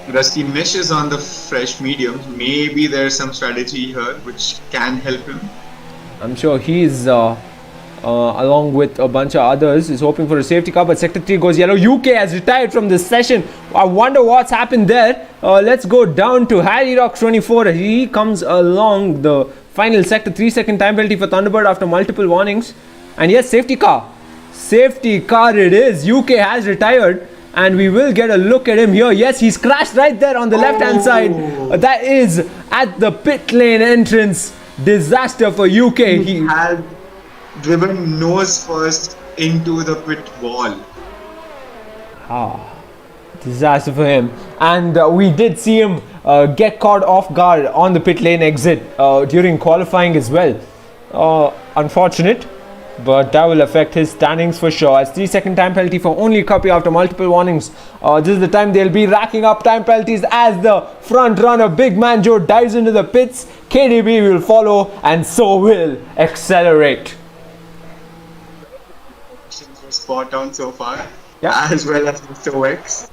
Rusty Mish is on the fresh mediums. Maybe there's some strategy here which can help him. I'm sure he's along with a bunch of others, is hoping for a safety car, but sector 3 goes yellow. UK has retired from this session. I wonder what's happened there. Let's go down to Harry Rocks 24. He comes along the final sector 3 second time penalty for Thunderbird after multiple warnings. And yes, safety car. Safety car it is. UK has retired. And we will get a look at him here. Yes, he's crashed right there on the left-hand side. That is at the pit lane entrance. Disaster for UK. He had driven nose first into the pit wall. Disaster for him. And we did see him get caught off guard on the pit lane exit during qualifying as well. Unfortunate. But that will affect his standings for sure. As 3 second time penalty for only Cuppy after multiple warnings. This is the time they'll be racking up time penalties as the front runner Big Man Joe dives into the pits. KDB will follow and so will Accelerate. Were spot on so far. Yeah. As well as Mr. X.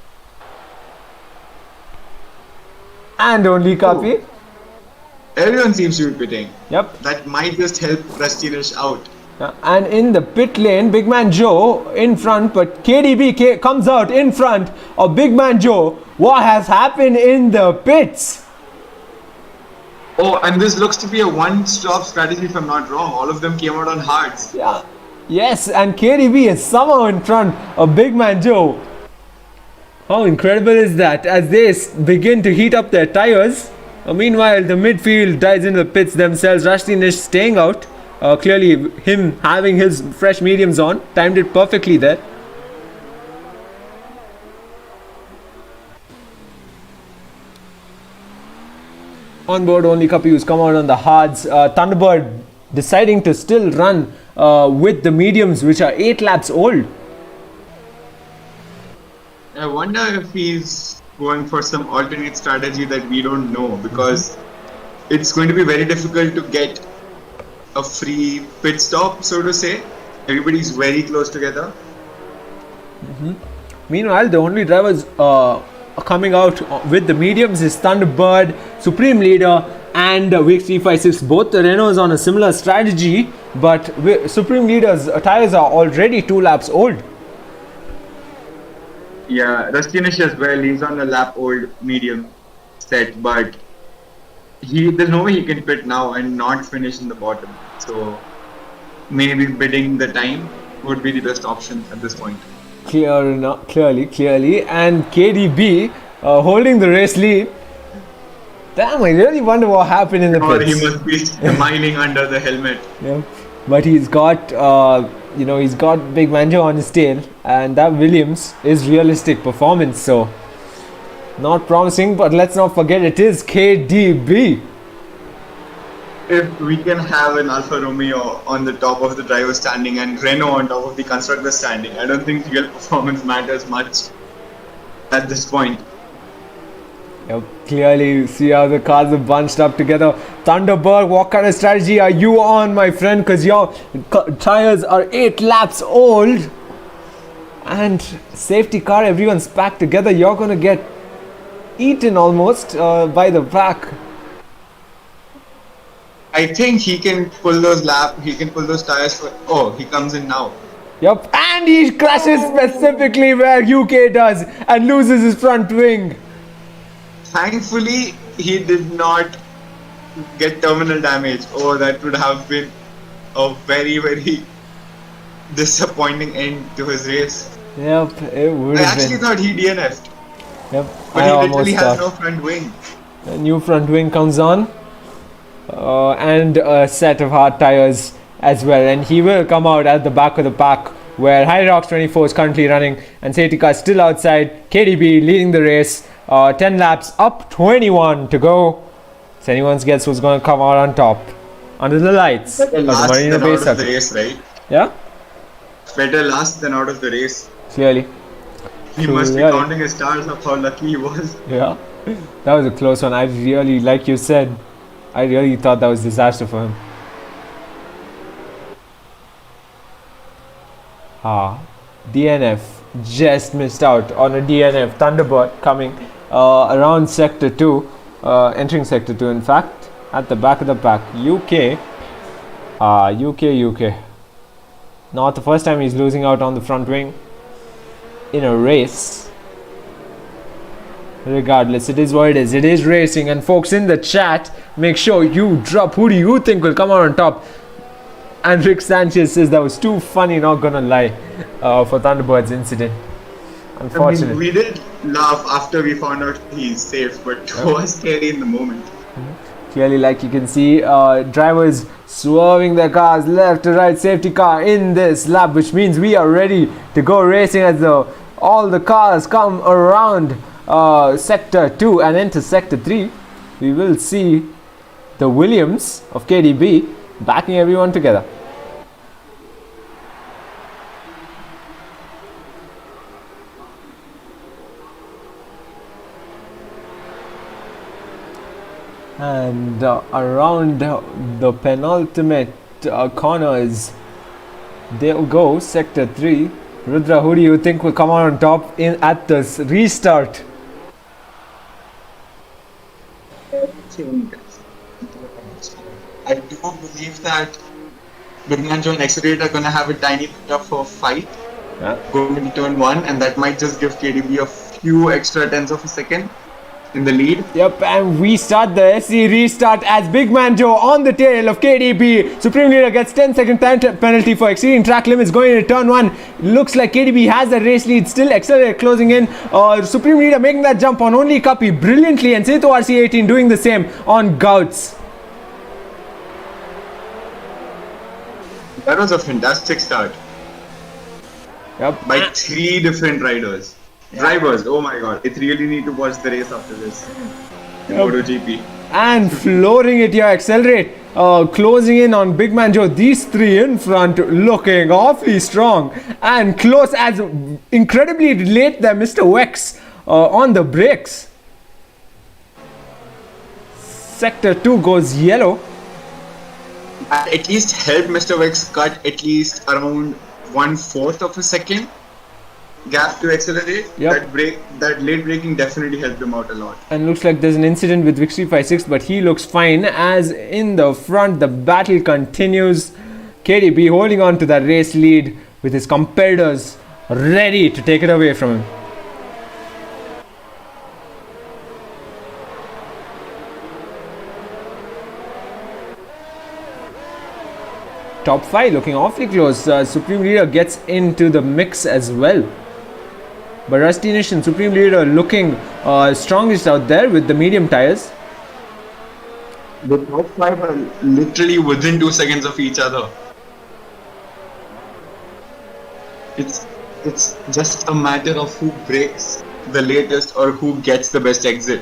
And only Cuppy. Everyone seems to be pitting. Yep. That might just help Rustinish out. And in the pit lane, Big Man Joe in front, but KDB comes out in front of Big Man Joe. What has happened in the pits? Oh, and this looks to be a one-stop strategy if I'm not wrong. All of them came out on hards. Yeah. Yes, and KDB is somehow in front of Big Man Joe. How incredible is that? As they begin to heat up their tires. Meanwhile, the midfield dives into the pits themselves. Rustinish staying out. Clearly him having his fresh mediums on, timed it perfectly there. On board only Cuppy who's come out on the hards. Thunderbird deciding to still run with the mediums which are 8 laps old. I wonder if he's going for some alternate strategy that we don't know, because it's going to be very difficult to get a free pit stop, so to say. Everybody's very close together. Meanwhile, the only drivers coming out with the mediums is Thunderbird, Supreme Leader and Week 356. Both the Renaults on a similar strategy, but Supreme Leader's tires are already 2 laps old. Yeah, Rustinish as well. He's on a lap old medium set, but there's no way he can pit now and not finish in the bottom. So maybe bidding the time would be the best option at this point. Clearly. And KDB holding the race lead. Damn, I really wonder what happened in the Or pits. he must be smiling under the helmet. Yeah. But he's got, he's got Big Manjo on his tail, and that Williams is realistic performance. So not promising, but let's not forget it is KDB. If we can have an Alfa Romeo on the top of the driver standing and Renault on top of the constructor standing, I don't think real performance matters much at this point. Yep, clearly see how the cars are bunched up together. Thunderbird, what kind of strategy are you on, my friend? Because your tires are 8 laps old. And safety car, everyone's packed together. You're going to get eaten almost by the pack. I think he can pull those tires for... Oh, he comes in now. Yep, and he crashes specifically where UK does and loses his front wing. Thankfully, he did not get terminal damage. Oh, that would have been a very, very disappointing end to his race. Yep, it would I have actually been. thought he DNF'd. Yep, But I he almost literally has thought. no front wing. A new front wing comes on. And a set of hard tires as well, and he will come out at the back of the pack where Hyrox 24 is currently running and safety car still outside. KDB leading the race, 10 laps up, 21 to go. So anyone's guess who's going to come out on top under the lights of the Last Marina than Bay out of the circuit. race, right? Yeah, Better last than out of the race. clearly. He must be Clearly. counting his stars of how lucky he was. Yeah, that was a close one. I really, like you said, I really thought that was disaster for him. DNF just missed out on a DNF. Thunderbird coming around sector 2, entering sector 2 in fact, at the back of the pack. UK. Not the first time he's losing out on the front wing in a race. Regardless, it is what it is. It is racing. And folks in the chat, make sure you drop who do you think will come out on top. And Rick Sanchez says that was too funny, not gonna lie, for Thunderbird's incident. Unfortunately. I mean, we did laugh after we found out he's safe, but it was scary in the moment. Clearly, like you can see, drivers swerving their cars left to right, safety car in this lap, which means we are ready to go racing as all the cars come around sector 2 and into sector 3. We will see the Williams of KDB backing everyone together. And around the penultimate corners, there we go, sector 3. Rudra, who do you think will come out on top at this restart? I do believe that Bigmanjo and Accelerate are going to have a tiny bit of a fight going into turn 1, and that might just give KDB a few extra tenths of a second in the lead. Yep, and we start the SC restart as Big Man Joe on the tail of KDB. Supreme Leader gets 10-second time penalty for exceeding track limits going into turn 1. Looks like KDB has the race lead, still Accelerate closing in. Supreme Leader making that jump on only Kapi brilliantly, and Seto RC18 doing the same on Gouts. That was a fantastic start. Yep. By 3 different riders. Drivers, oh my god, it really need to watch the race after this. MotoGP. And flooring it here, Accelerate. Closing in on Big Man Joe. These 3 in front looking awfully strong. And close as incredibly late there, Mr. Wex on the brakes. Sector 2 goes yellow. At least helped Mr. Wex cut at least around 1/4 of a second gap to Accelerate. Yep. That late braking definitely helped him out a lot. And looks like there's an incident with Victory 56, but he looks fine as in the front the battle continues. KDB holding on to that race lead with his competitors ready to take it away from him. Top 5 looking awfully close. Supreme Leader gets into the mix as well. But Rusty Nation, Supreme Leader looking strongest out there with the medium tires. The top 5 are literally within 2 seconds of each other. It's just a matter of who breaks the latest or who gets the best exit.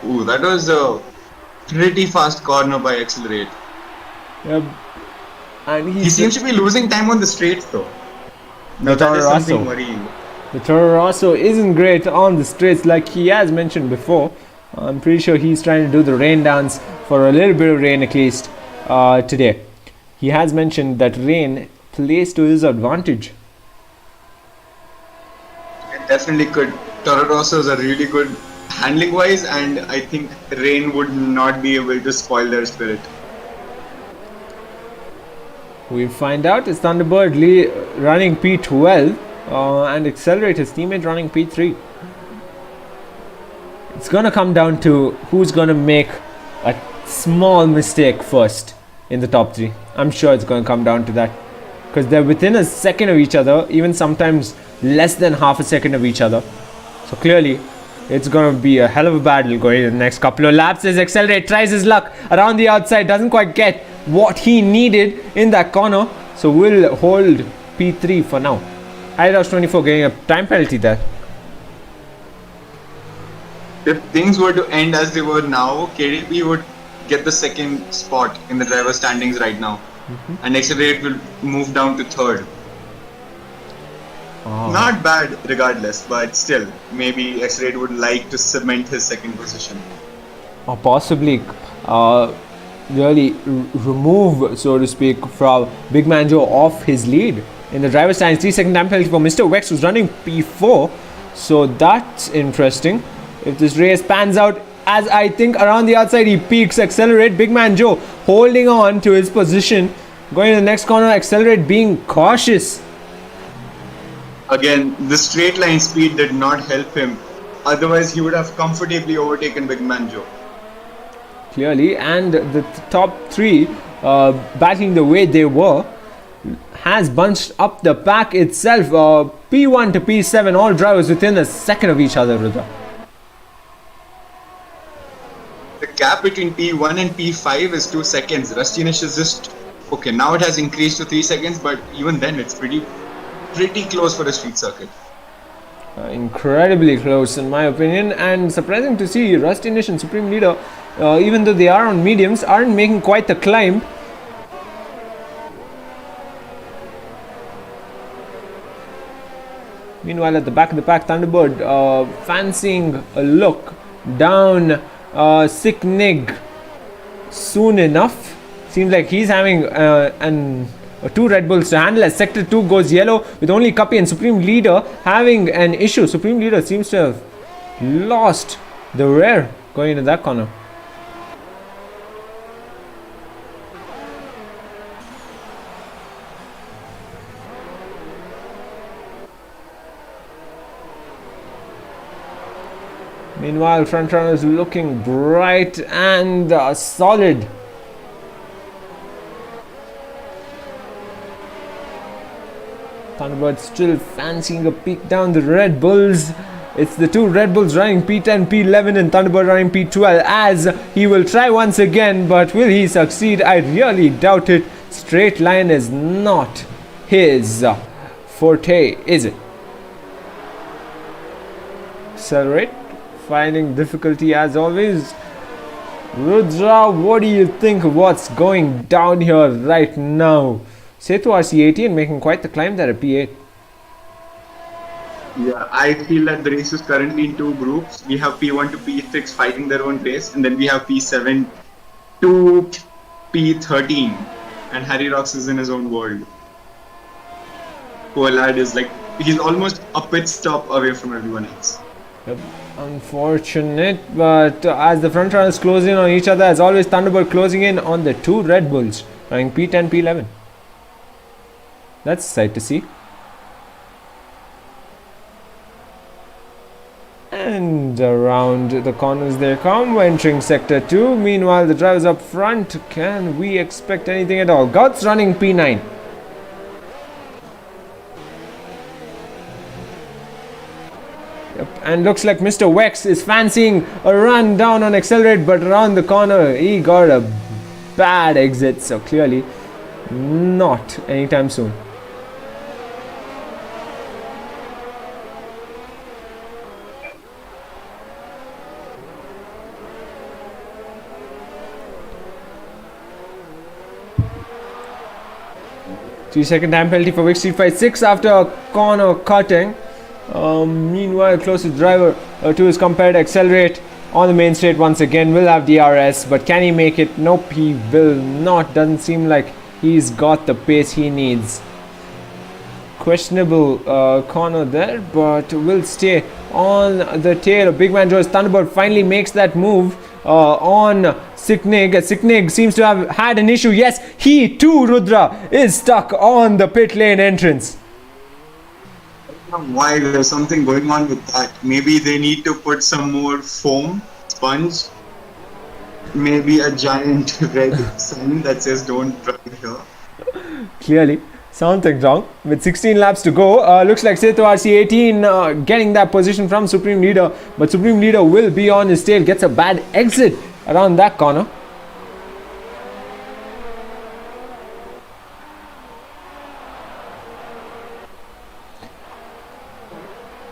Ooh, that was a pretty fast corner by Accelerate. Yep. And he seems to be losing time on the straights though. The That is something worrying. The Toro Rosso isn't great on the straights like he has mentioned before. I'm pretty sure he's trying to do the rain dance for a little bit of rain at least today. He has mentioned that rain plays to his advantage. It definitely could. Toro Rossos are really good handling wise, and I think rain would not be able to spoil their spirit. We'll find out. It's Thunderbird running P12 and Accelerate his teammate running P3. It's gonna come down to who's gonna make a small mistake first in the top 3. I'm sure it's gonna come down to that because they're within a second of each other, even sometimes less than half a second of each other. So clearly it's gonna be a hell of a battle going in the next couple of laps as Accelerate tries his luck around the outside, doesn't quite get what he needed in that corner, so we'll hold P3 for now. IROS24 getting a time penalty there. If things were to end as they were now, KDB would get the second spot in the driver standings right now, and Accelerate will move down to 3rd. Not bad regardless, but still, maybe Accelerate would like to cement his second position. Or possibly really remove, so to speak, from Big Man Joe off his lead in the driver's standings. 3-second time penalty for Mr. Wex, who's running P4. So that's interesting. If this race pans out as I think around the outside, he peaks. Accelerate. Big Man Joe holding on to his position Going to the next corner, accelerate, being cautious. Again, the straight line speed did not help him. Otherwise, he would have comfortably overtaken Big Man Joe. Clearly, and the top three battling the way they were has bunched up the pack itself. P1 to P7, all drivers within a second of each other, Rudra. The gap between P1 and P5 is 2 seconds. Rustiness is just... Okay, now it has increased to 3 seconds, but even then it's pretty close for a street circuit. Incredibly close in my opinion, and surprising to see Rustiness and Supreme Leader, even though they are on mediums, aren't making quite the climb. Meanwhile, at the back of the pack, Thunderbird fancying a look down Sicknig soon enough. Seems like he's having two Red Bulls to handle as Sector 2 goes yellow with only Cuppy and Supreme Leader having an issue. Supreme Leader seems to have lost the rear going into that corner. Meanwhile, front runners looking bright and solid. Thunderbird still fancying a peek down the Red Bulls. It's the two Red Bulls running P10, P11 and Thunderbird running P12 as he will try once again, but will he succeed? I really doubt it. Straight line is not his forte, is it? Accelerate, finding difficulty as always. Rudra, what do you think what's going down here right now? Setu RC18 making quite the climb there at P8. Yeah, I feel that the race is currently in two groups. We have P1 to P6 fighting their own race, and then we have P7 to P13, and Harry Rocks is in his own world. Poor lad is like, he's almost a pit stop away from everyone else. Yep. Unfortunate, but as the front runners close in on each other, as always, Thunderbird closing in on the two Red Bulls, running P10, P11. That's a sight to see. And around the corners they come, entering Sector 2. Meanwhile, the drivers up front, can we expect anything at all? Guts running P9. Yep. And looks like Mr. Wex is fancying a run down on Accelerate, but around the corner he got a bad exit, so clearly not anytime soon. Second time penalty for Vic 356 after a corner cutting. Meanwhile, closest driver to his competitor Accelerate on the main straight once again will have DRS, but can he make it? Nope, he will not. Doesn't seem like he's got the pace he needs. Questionable corner there, but will stay on the tail of Big Man Joe's Thunderbird. Finally makes that move on Sicknig. Sicknig seems to have had an issue. Yes, he too, Rudra, is stuck on the pit lane entrance. I don't know why, there's something going on with that. Maybe they need to put some more foam, sponge, maybe a giant red sign that says don't drive here. Clearly something wrong. With 16 laps to go, looks like Setu RC18 getting that position from Supreme Leader, but Supreme Leader will be on his tail, gets a bad exit around that corner.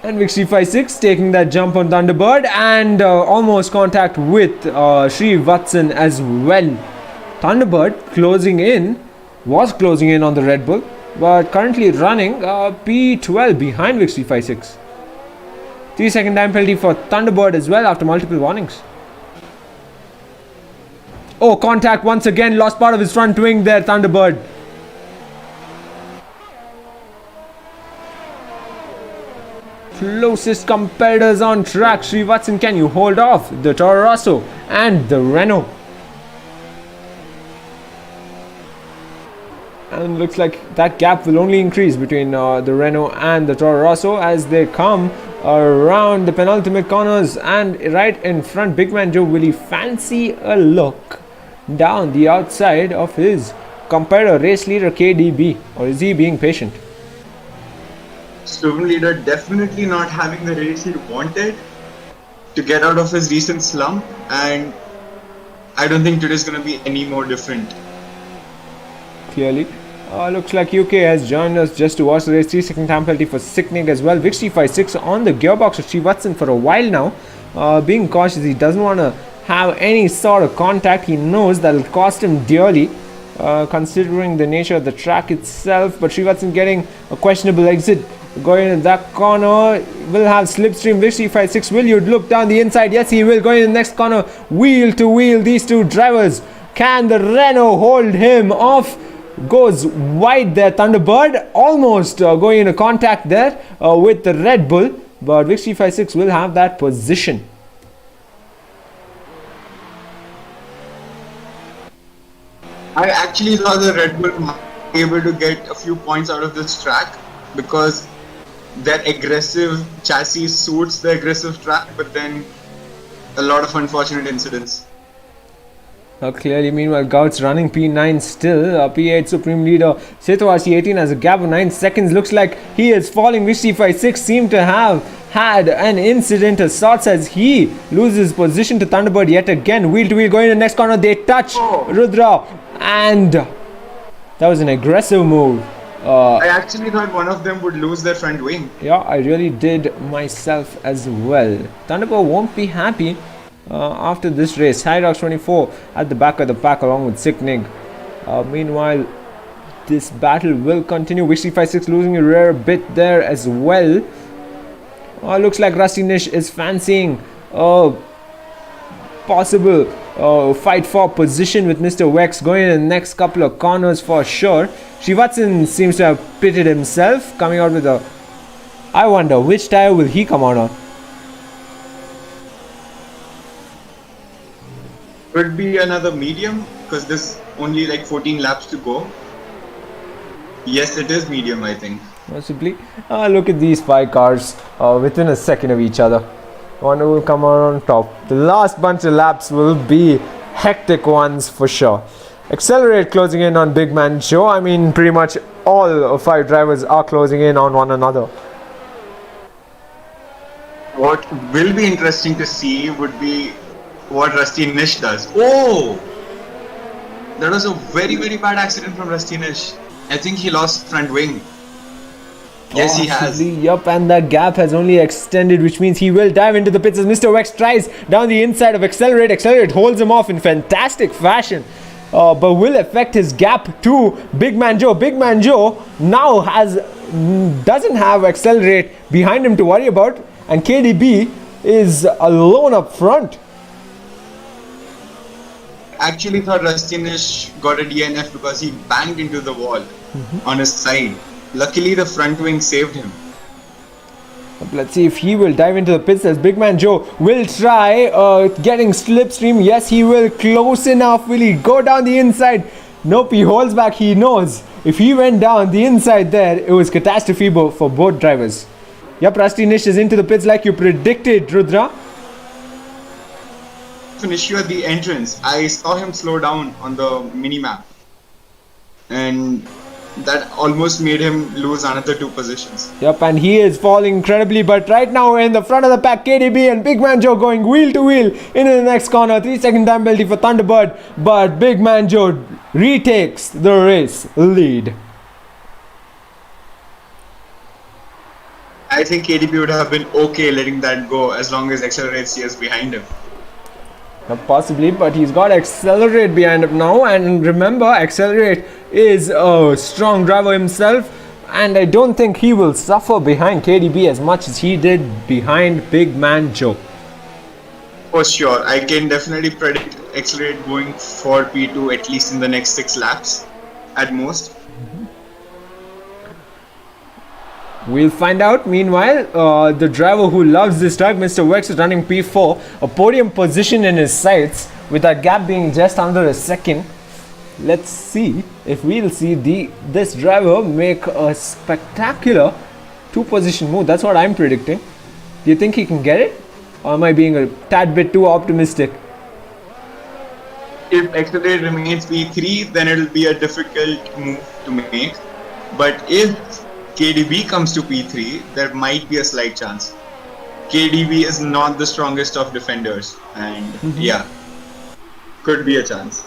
And Vic 356 taking that jump on Thunderbird and almost contact with Sri Vatsan as well. Thunderbird was closing in on the Red Bull, but currently running P12 behind Vic 356. 3 second time penalty for Thunderbird as well after multiple warnings. Oh, contact once again, lost part of his front wing there, Thunderbird. Closest competitors on track. Srivatsan, can you hold off the Toro Rosso and the Renault? And looks like that gap will only increase between the Renault and the Toro Rosso as they come around the penultimate corners. And right in front, Big Man Joe, will he fancy a look down the outside of his competitor, race leader KDB, or is he being patient? Student leader definitely not having the race he wanted to get out of his recent slump, and I don't think today's going to be any more different. Clearly. Looks like UK has joined us just to watch the race. 3-second time penalty for Sicknig as well. Vic 356 on the gearbox of Srivatsan for a while now. Being cautious, he doesn't want to have any sort of contact. He knows that will cost him dearly, considering the nature of the track itself. But Srivatsan getting a questionable exit. Going in that corner, will have slipstream. Vic 356, will you look down the inside? Yes, he will. Going in the next corner, wheel to wheel, these two drivers. Can the Renault hold him off? Goes wide there, Thunderbird, almost going into contact there with the Red Bull, but Vic 356 will have that position. I actually thought the Red Bull might be able to get a few points out of this track because their aggressive chassis suits the aggressive track, but then a lot of unfortunate incidents. Clearly, meanwhile, Gout's running P9 still. P8 Supreme Leader Setwa C18 has a gap of 9 seconds. Looks like he is falling. Vic 356 seemed to have had an incident of sorts as he loses position to Thunderbird yet again. Wheel to wheel going in the next corner. They touch Rudra, and that was an aggressive move. I actually thought one of them would lose their front wing. Yeah, I really did myself as well. Thunderbird won't be happy after this race. Hyrox 24 at the back of the pack along with Sicknig. Meanwhile, this battle will continue. Vic 356 losing a rare bit there as well. Looks like Rusty Nish is fancying a possible fight for position with Mr. Wex going in the next couple of corners for sure. Srivatsan seems to have pitted himself, coming out with a... I wonder which tire will he come out on? Could be another medium because there's only like 14 laps to go. Yes, it is medium, I think. Possibly. Look at these 5 cars within a second of each other. One will come out on top. The last bunch of laps will be hectic ones for sure. Accelerate closing in on Big Man Joe. I mean, pretty much all 5 drivers are closing in on one another. What will be interesting to see would be what Rusty Nish does. Oh! That was a very, very bad accident from Rusty Nish. I think he lost front wing. Yes, he has. Yup, and the gap has only extended, which means he will dive into the pits as Mr. Wex tries down the inside of Accelerate. Accelerate holds him off in fantastic fashion, but will affect his gap to Big Man Joe. Big Man Joe now doesn't have Accelerate behind him to worry about, and KDB is alone up front. Actually thought Rusty Nish got a DNF because he banged into the wall on his side. Luckily the front wing saved him. Let's see if he will dive into the pits as Big Man Joe will try getting slipstream. Yes, he will. Close enough. Will he go down the inside? Nope, he holds back. He knows if he went down the inside there, it was catastrophe for both drivers. Yup, Rusty Nish is into the pits like you predicted, Rudra. An issue at the entrance. I saw him slow down on the mini-map, and that almost made him lose another 2 positions. Yup, and he is falling incredibly, but right now in the front of the pack, KDB and Big Man Joe going wheel to wheel into the next corner. 3-second time penalty for Thunderbird, but Big Man Joe retakes the race lead. I think KDB would have been okay letting that go as long as Accelerate steers behind him. Possibly, but he's got Accelerate behind him now, and remember, Accelerate is a strong driver himself, and I don't think he will suffer behind KDB as much as he did behind Big Man Joe. For sure, I can definitely predict Accelerate going for P2 at least in the next 6 laps at most. We'll find out. Meanwhile, the driver who loves this track, Mr. Wex, is running P4, a podium position in his sights with that gap being just under a second. Let's see if we'll see this driver make a spectacular two-position move. That's what I'm predicting. Do you think he can get it? Or am I being a tad bit too optimistic? If Accelerate remains P3, then it'll be a difficult move to make. But if KDB comes to P3, there might be a slight chance. KDB is not the strongest of defenders, and yeah, could be a chance.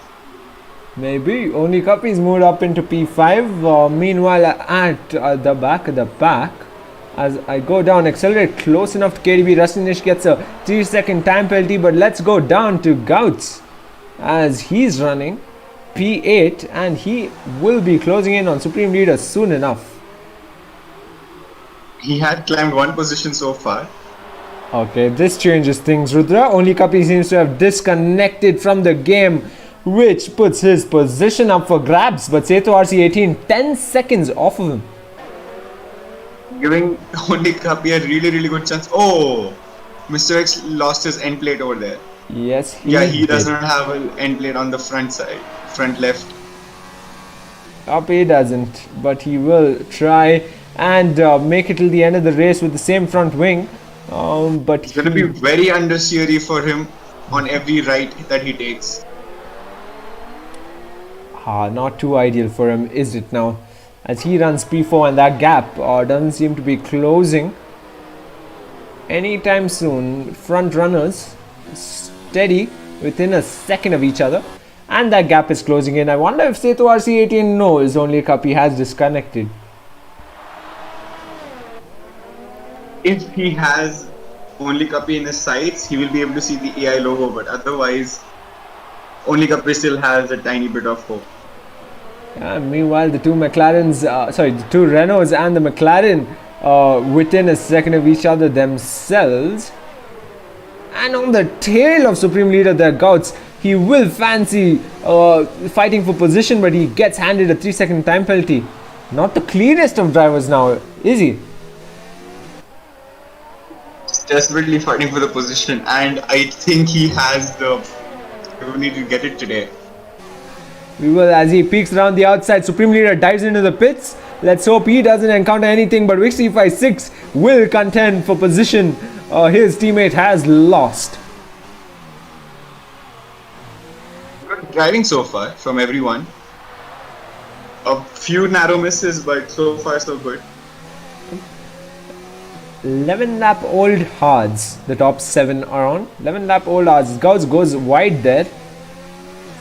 Maybe. Only Cuppy's moved up into P5. Meanwhile, at the back of the pack, as I go down, Accelerate close enough to KDB. Rastinish gets a 3-second time penalty, but let's go down to Gouts as he's running P8, and he will be closing in on Supreme Leader soon enough. He had climbed one position so far. Okay, this changes things, Rudra. Only Cuppy seems to have disconnected from the game, which puts his position up for grabs. But Seto RC18 10 seconds off of him. Giving Only Cuppy a really good chance. Oh, Mr. X lost his end plate over there. Yes, he does not have an end plate on the front side, front left. Cuppy doesn't, but he will try and make it till the end of the race with the same front wing. But it's going to be very understeery for him on every right that he takes. Not too ideal for him, is it now? As he runs P4, and that gap doesn't seem to be closing anytime soon. Front runners steady within a second of each other, and that gap is closing in. I wonder if Seto RC18 knows Only Cuppy has disconnected. If he has Only Cuppy in his sights, he will be able to see the AI logo, but otherwise Only Cuppy still has a tiny bit of hope. Meanwhile, the two McLarens, the two Renaults and the McLaren within a second of each other themselves. And on the tail of Supreme Leader there, Gouts. He will fancy fighting for position, but he gets handed a 3-second time penalty. Not the cleanest of drivers now, is he? Desperately fighting for the position, and I think he has the ability to get it today. We will, as he peeks around the outside. Supreme Leader dives into the pits. Let's hope he doesn't encounter anything, but Wixie56 will contend for position. His teammate has lost. Good driving so far from everyone. A few narrow misses, but so far so good. 11 lap old hards. The top 7 are on. 11 lap old hards. Gouts goes wide there.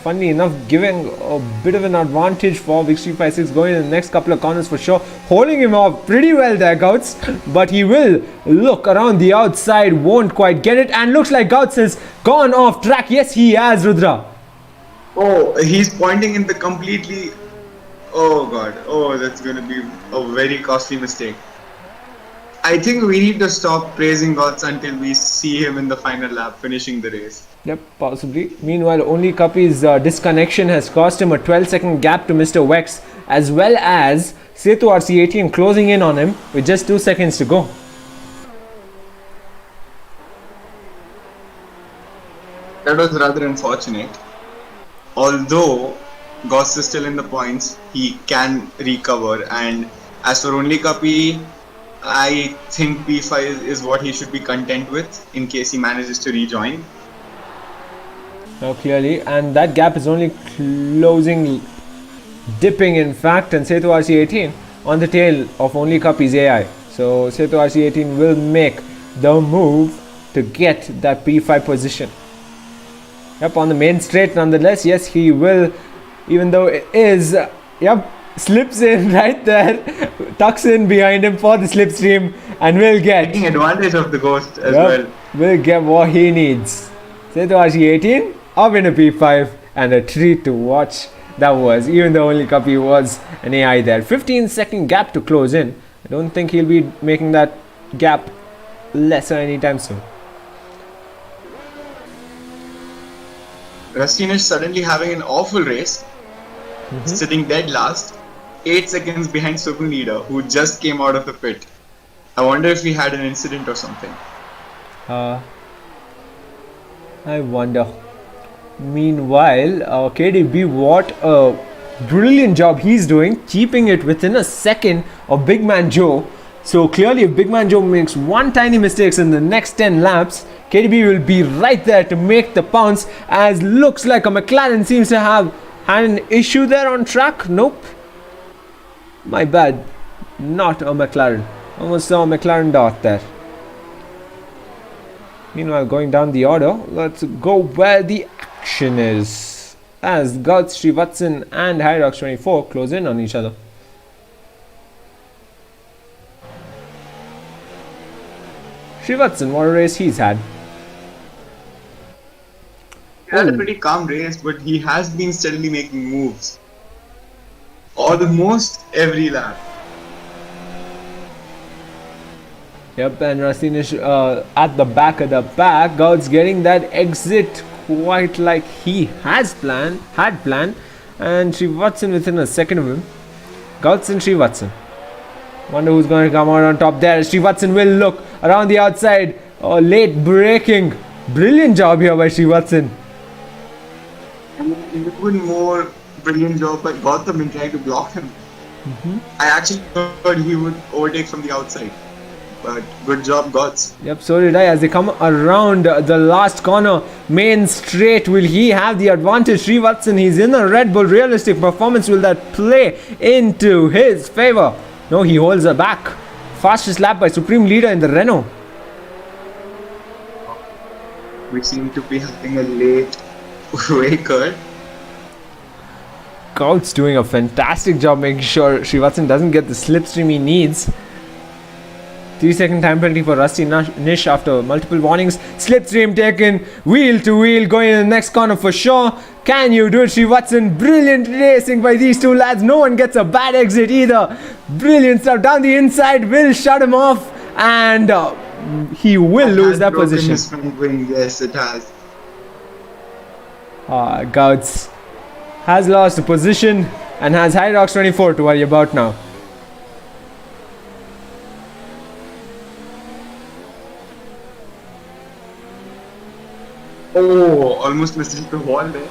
Funnily enough, giving a bit of an advantage for Wixie56 going in the next couple of corners for sure. Holding him off pretty well there, Gouts. But he will look around the outside. Won't quite get it. And looks like Gouts has gone off track. Yes, he has, Rudra. Oh, he's pointing in the completely... Oh god. Oh, that's going to be a very costly mistake. I think we need to stop praising Gouts until we see him in the final lap finishing the race. Yep, possibly. Meanwhile, Only Cuppy's disconnection has cost him a 12-second gap to Mr. Wex, as well as Seto RC18 closing in on him with just 2 seconds to go. That was rather unfortunate. Although Gouts is still in the points, he can recover, and as for Only Cuppy, I think P5 is what he should be content with in case he manages to rejoin. Now clearly, and that gap is only closing, dipping in fact, and Seto RC18 on the tail of Only Cuppy's AI. So Seto RC18 will make the move to get that P5 position. Yep, on the main straight nonetheless. Yes, he will, even though it is, slips in right there, tucks in behind him for the slipstream, and will get taking advantage of the ghost as well. Will get what he needs. Seto RC18 up in a P5, and a treat to watch that was, even though Only Cuppy was an AI there. 15-second gap to close in. I don't think he'll be making that gap lesser anytime soon. Rastinish suddenly having an awful race, sitting dead last, 8 seconds behind Supreme Leader, who just came out of the pit. I wonder if he had an incident or something. I wonder. Meanwhile, KDB, what a brilliant job he's doing, keeping it within a second of Big Man Joe. So clearly, if Big Man Joe makes one tiny mistake in the next 10 laps, KDB will be right there to make the pounce, as looks like a McLaren seems to have had an issue there on track. Nope. My bad. Not a McLaren. Almost saw a McLaren dot there. Meanwhile, going down the order, let's go where the action is. As Guts, Srivatsan and Hyrox24 close in on each other. Srivatsan, what a race he's had. He had a pretty calm race, but he has been steadily making moves. Almost every lap. Yep, and Rastinish at the back of the pack. Gouts getting that exit quite like he had planned. And Srivatsan within a second of him. Gouts and Srivatsan. Wonder who's going to come out on top there. Srivatsan will look around the outside. Late braking. Brilliant job here by Srivatsan. And even more brilliant job by Gautam in trying to block him. I actually thought he would overtake from the outside. But good job, Gods. Yep, so did I. As they come around the last corner, main straight, will he have the advantage? Srivatsan, he's in a Red Bull. Realistic performance, will that play into his favor? No, he holds her back. Fastest lap by Supreme Leader in the Renault. We seem to be having a late waker. Gouts doing a fantastic job making sure Srivatsan doesn't get the slipstream he needs. 3-second time penalty for Rusty Nish after multiple warnings. Slipstream taken, wheel to wheel, going in the next corner for sure. Can you do it, Srivatsan? Brilliant racing by these two lads. No one gets a bad exit either. Brilliant stuff. Down the inside, will shut him off, and he will lose that position. His front wing. Yes, it has. Gouts has lost the position and has Hyrox24 to worry about now. Oh, almost missed the wall there.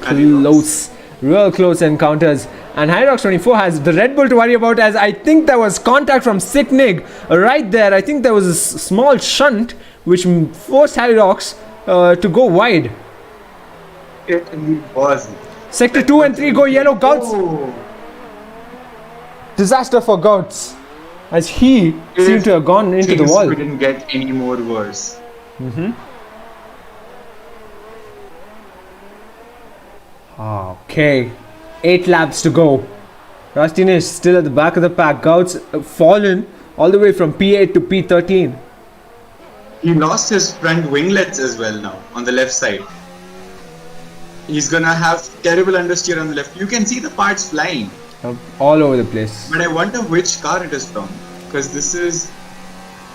Close, real close encounters. And Hyrox24 has the Red Bull to worry about, as I think there was contact from Sicknig right there. I think there was a small shunt which forced Hyrox to go wide. It was. Sector 2 and 3 go yellow. Gouts. Oh. Disaster for Gouts, as he seemed to have gone into the wall. We didn't get any more worse. Okay, 8 laps to go. Rustin is still at the back of the pack. Gouts fallen all the way from P8 to P13. He lost his front winglets as well now on the left side. He's gonna have terrible understeer on the left. You can see the parts flying. All over the place. But I wonder which car it is from, because this is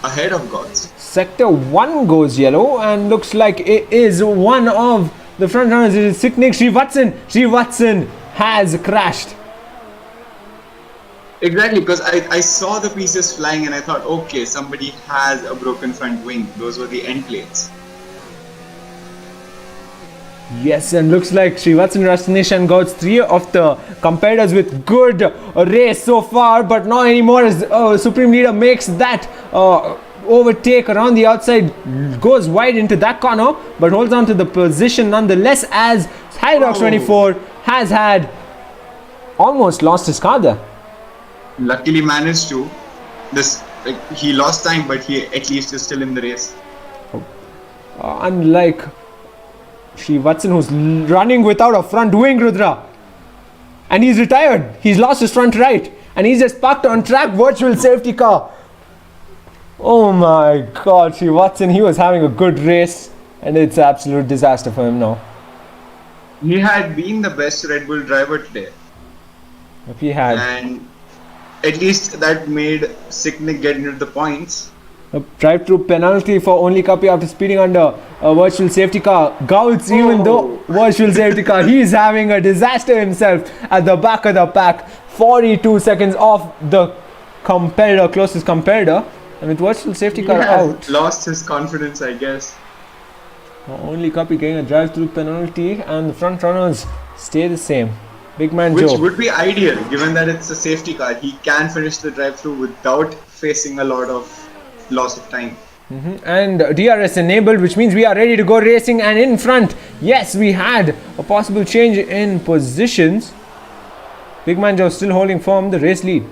ahead of Gods. Sector 1 goes yellow, and looks like it is one of the front runners. It is Sicknig. Srivatsan has crashed. Exactly, because I saw the pieces flying and I thought, okay, somebody has a broken front wing. Those were the end plates. Yes, and looks like Srivatsan, Rastinish and Gouts, 3 of the competitors with good race so far, but not anymore, as Supreme Leader makes that overtake around the outside, goes wide into that corner, but holds on to the position nonetheless, as Hyrox24 has had almost lost his car there. Luckily managed to. He lost time, but he at least is still in the race. Unlike Srivatsan, who's running without a front wing, Rudra. And he's retired. He's lost his front right. And he's just parked on track, virtual safety car. Oh my god, Srivatsan, he was having a good race. And it's an absolute disaster for him now. He had been the best Red Bull driver today. If he had. And at least that made Sicknig get into the points. A drive-through penalty for only Kapi after speeding under a virtual safety car. Gouts, even though virtual safety car, he's having a disaster himself at the back of the pack. 42 seconds off the competitor, closest competitor. And with virtual safety car out. Lost his confidence, I guess. Only Copy getting a drive-through penalty, and the front runners stay the same. Big Man Which Joe. would be ideal, given that it's a safety car. He can finish the drive-through without facing a lot of loss of time. And DRS enabled, which means we are ready to go racing. And in front, yes, we had a possible change in positions. Big Man Joe still holding firm the race lead.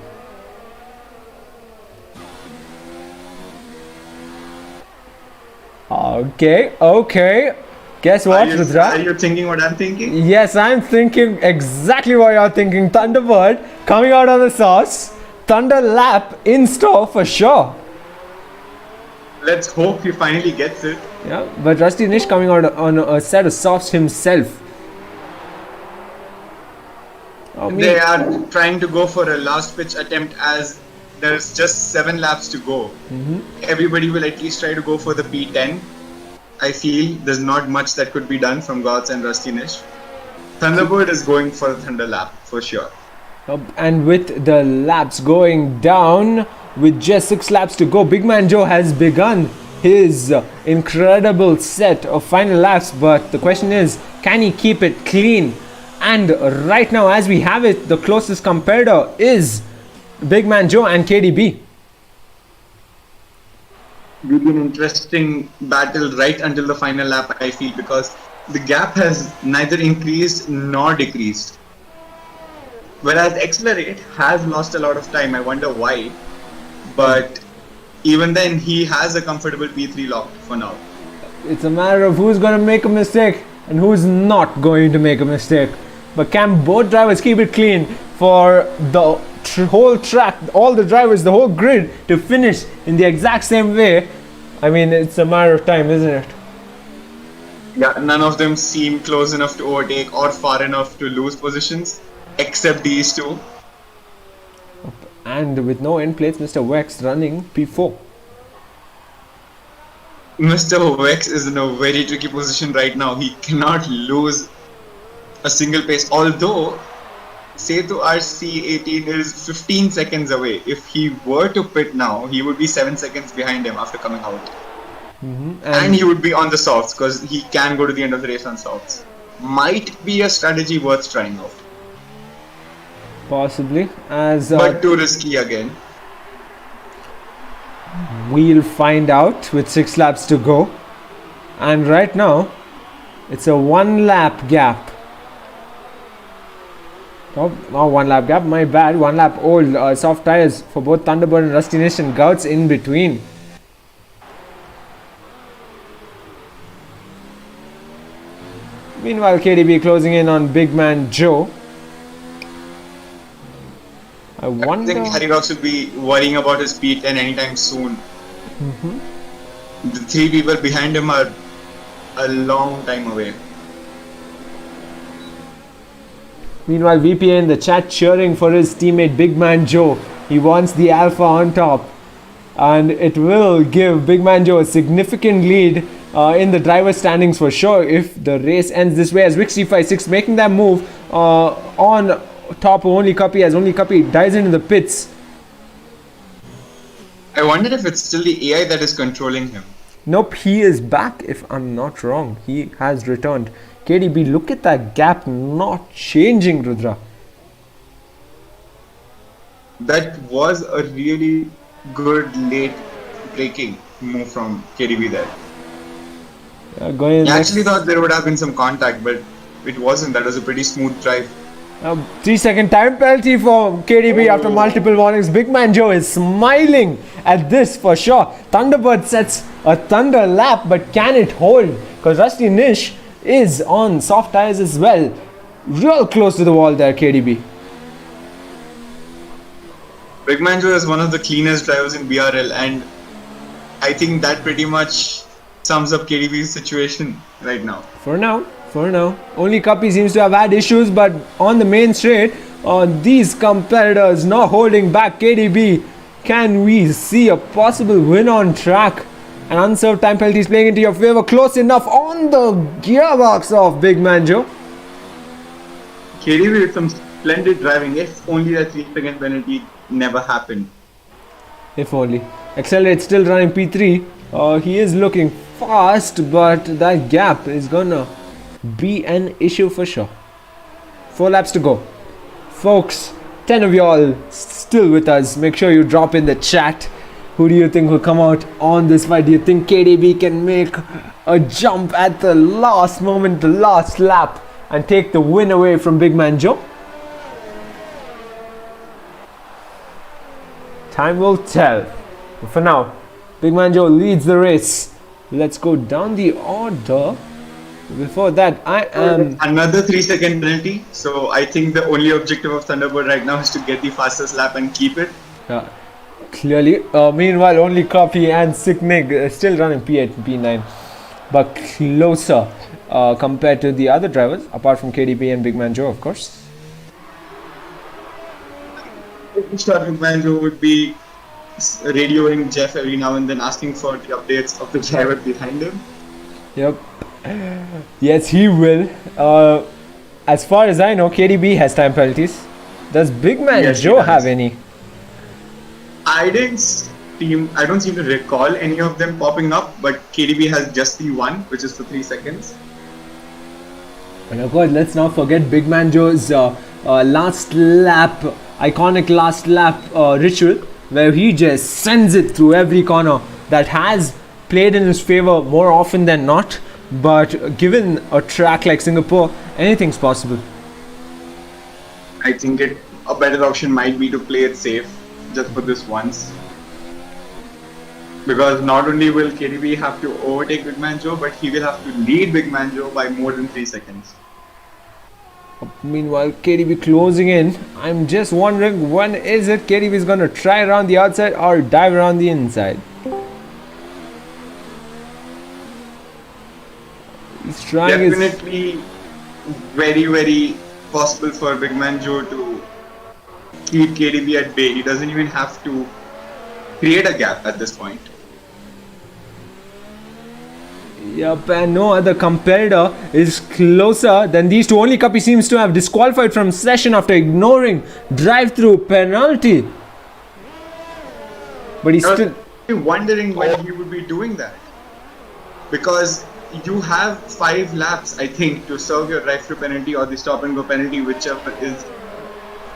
Okay. Guess what, Rudra? Are you thinking what I'm thinking? Yes, I'm thinking exactly what you're thinking. Thunderbird coming out of the sauce. Thunder lap in store for sure. Let's hope he finally gets it. Yeah, but Rusty Nish coming out on a set of softs himself. They are trying to go for a last pitch attempt as there's just 7 laps to go. Everybody will at least try to go for the P10. I feel there's not much that could be done from Gods and Rusty Nish. Thunderbird is going for the Thunder lap for sure. And with the laps going down, with just 6 laps to go, Big Man Joe has begun his incredible set of final laps. But the question is, can he keep it clean? And right now, as we have it, the closest competitor is Big Man Joe and KDB. Will be an interesting battle right until the final lap, I feel, because the gap has neither increased nor decreased. Whereas Accelerate has lost a lot of time. I wonder why. But even then, he has a comfortable P3 lock for now. It's a matter of who's going to make a mistake and who's not going to make a mistake. But can both drivers keep it clean for the whole track, all the drivers, the whole grid to finish in the exact same way? I mean, it's a matter of time, isn't it? Yeah, none of them seem close enough to overtake or far enough to lose positions, except these two. And with no end plates, Mr. Wex running P4. Mr. Wex is in a very tricky position right now. He cannot lose a single pace, although Setu RC18 is 15 seconds away. If he were to pit now, he would be 7 seconds behind him after coming out. And he would be on the softs because he can go to the end of the race on softs. Might be a strategy worth trying out. Possibly, but too risky again. We'll find out with 6 laps to go. And right now, it's a 1 lap gap. Oh, not 1 lap gap, my bad. 1 lap old. Soft tires for both Thunderbird and Rusty Nish, and Gouts in between. Meanwhile, KDB closing in on Big Man Joe. I think Harry Rocks will be worrying about his P10 anytime soon. The 3 people behind him are a long time away. Meanwhile, VPA in the chat cheering for his teammate Big Man Joe. He wants the Alpha on top. And it will give Big Man Joe a significant lead in the driver's standings for sure if the race ends this way, as Wix356 making that move on top of Only Copy, as Only Copy dives into the pits. I wonder if it's still the AI that is controlling him. Nope, he is back if I'm not wrong. He has returned. KDB, look at that gap not changing, Rudra. That was a really good late braking move from KDB there. I actually thought there would have been some contact, but it wasn't. That was a pretty smooth drive. 3-second time penalty for KDB after multiple warnings. Big Man Joe is smiling at this for sure. Thunderbird sets a Thunder lap, but can it hold? Because Rusty Nish is on soft tires as well. Real close to the wall there, KDB. Big Man Joe is one of the cleanest drivers in BRL, and I think that pretty much sums up KDB's situation right now. For now. Only Copy seems to have had issues, but on the main straight, these competitors not holding back KDB. Can we see a possible win on track? And unserved time penalties playing into your favor. Close enough on the gearbox of Big Man Joe. KDB with some splendid driving. If only that 3-second penalty never happened. If only. Accelerate still running P3. He is looking fast, but that gap is gonna be an issue for sure. 4 laps to go. Folks, 10 of y'all still with us. Make sure you drop in the chat. Who do you think will come out on this fight? Do you think KDB can make a jump at the last moment, the last lap, and take the win away from Big Man Joe? Time will tell. But for now, Big Man Joe leads the race. Let's go down the order. Before that, I am... Another 3-second penalty. So I think the only objective of Thunderbird right now is to get the fastest lap and keep it. Clearly. Meanwhile, only Copy and Sicknig still running P8 and P9. But closer compared to the other drivers, apart from KDB and Big Man Joe, of course. I'm sure Big Man Joe would be radioing Jeff every now and then, asking for the updates of the driver behind him. Yep. Yes, he will. As far as I know, KDB has time penalties. Does Big Man Joe have any? I don't seem to recall any of them popping up, but KDB has just the one, which is for 3 seconds. And of course, let's not forget Big Man Joe's last lap, iconic last lap ritual, where he just sends it through every corner. That has played in his favor more often than not. But given a track like Singapore, anything's possible. I think a better option might be to play it safe just for this once. Because not only will KDB have to overtake Big Man Joe, but he will have to lead Big Man Joe by more than 3 seconds. Meanwhile, KDB closing in. I'm just wondering, when is it KDB is going to try around the outside or dive around the inside? He's trying. Definitely very, very possible for Big Man Joe to keep KDB at bay. He doesn't even have to create a gap at this point. Yup, and no other competitor is closer than these two. Only Kapi seems to have disqualified from session after ignoring drive-through penalty. But he's still wondering why he would be doing that. Because you have 5 laps, I think, to serve your drive-through penalty or the stop-and-go penalty, whichever is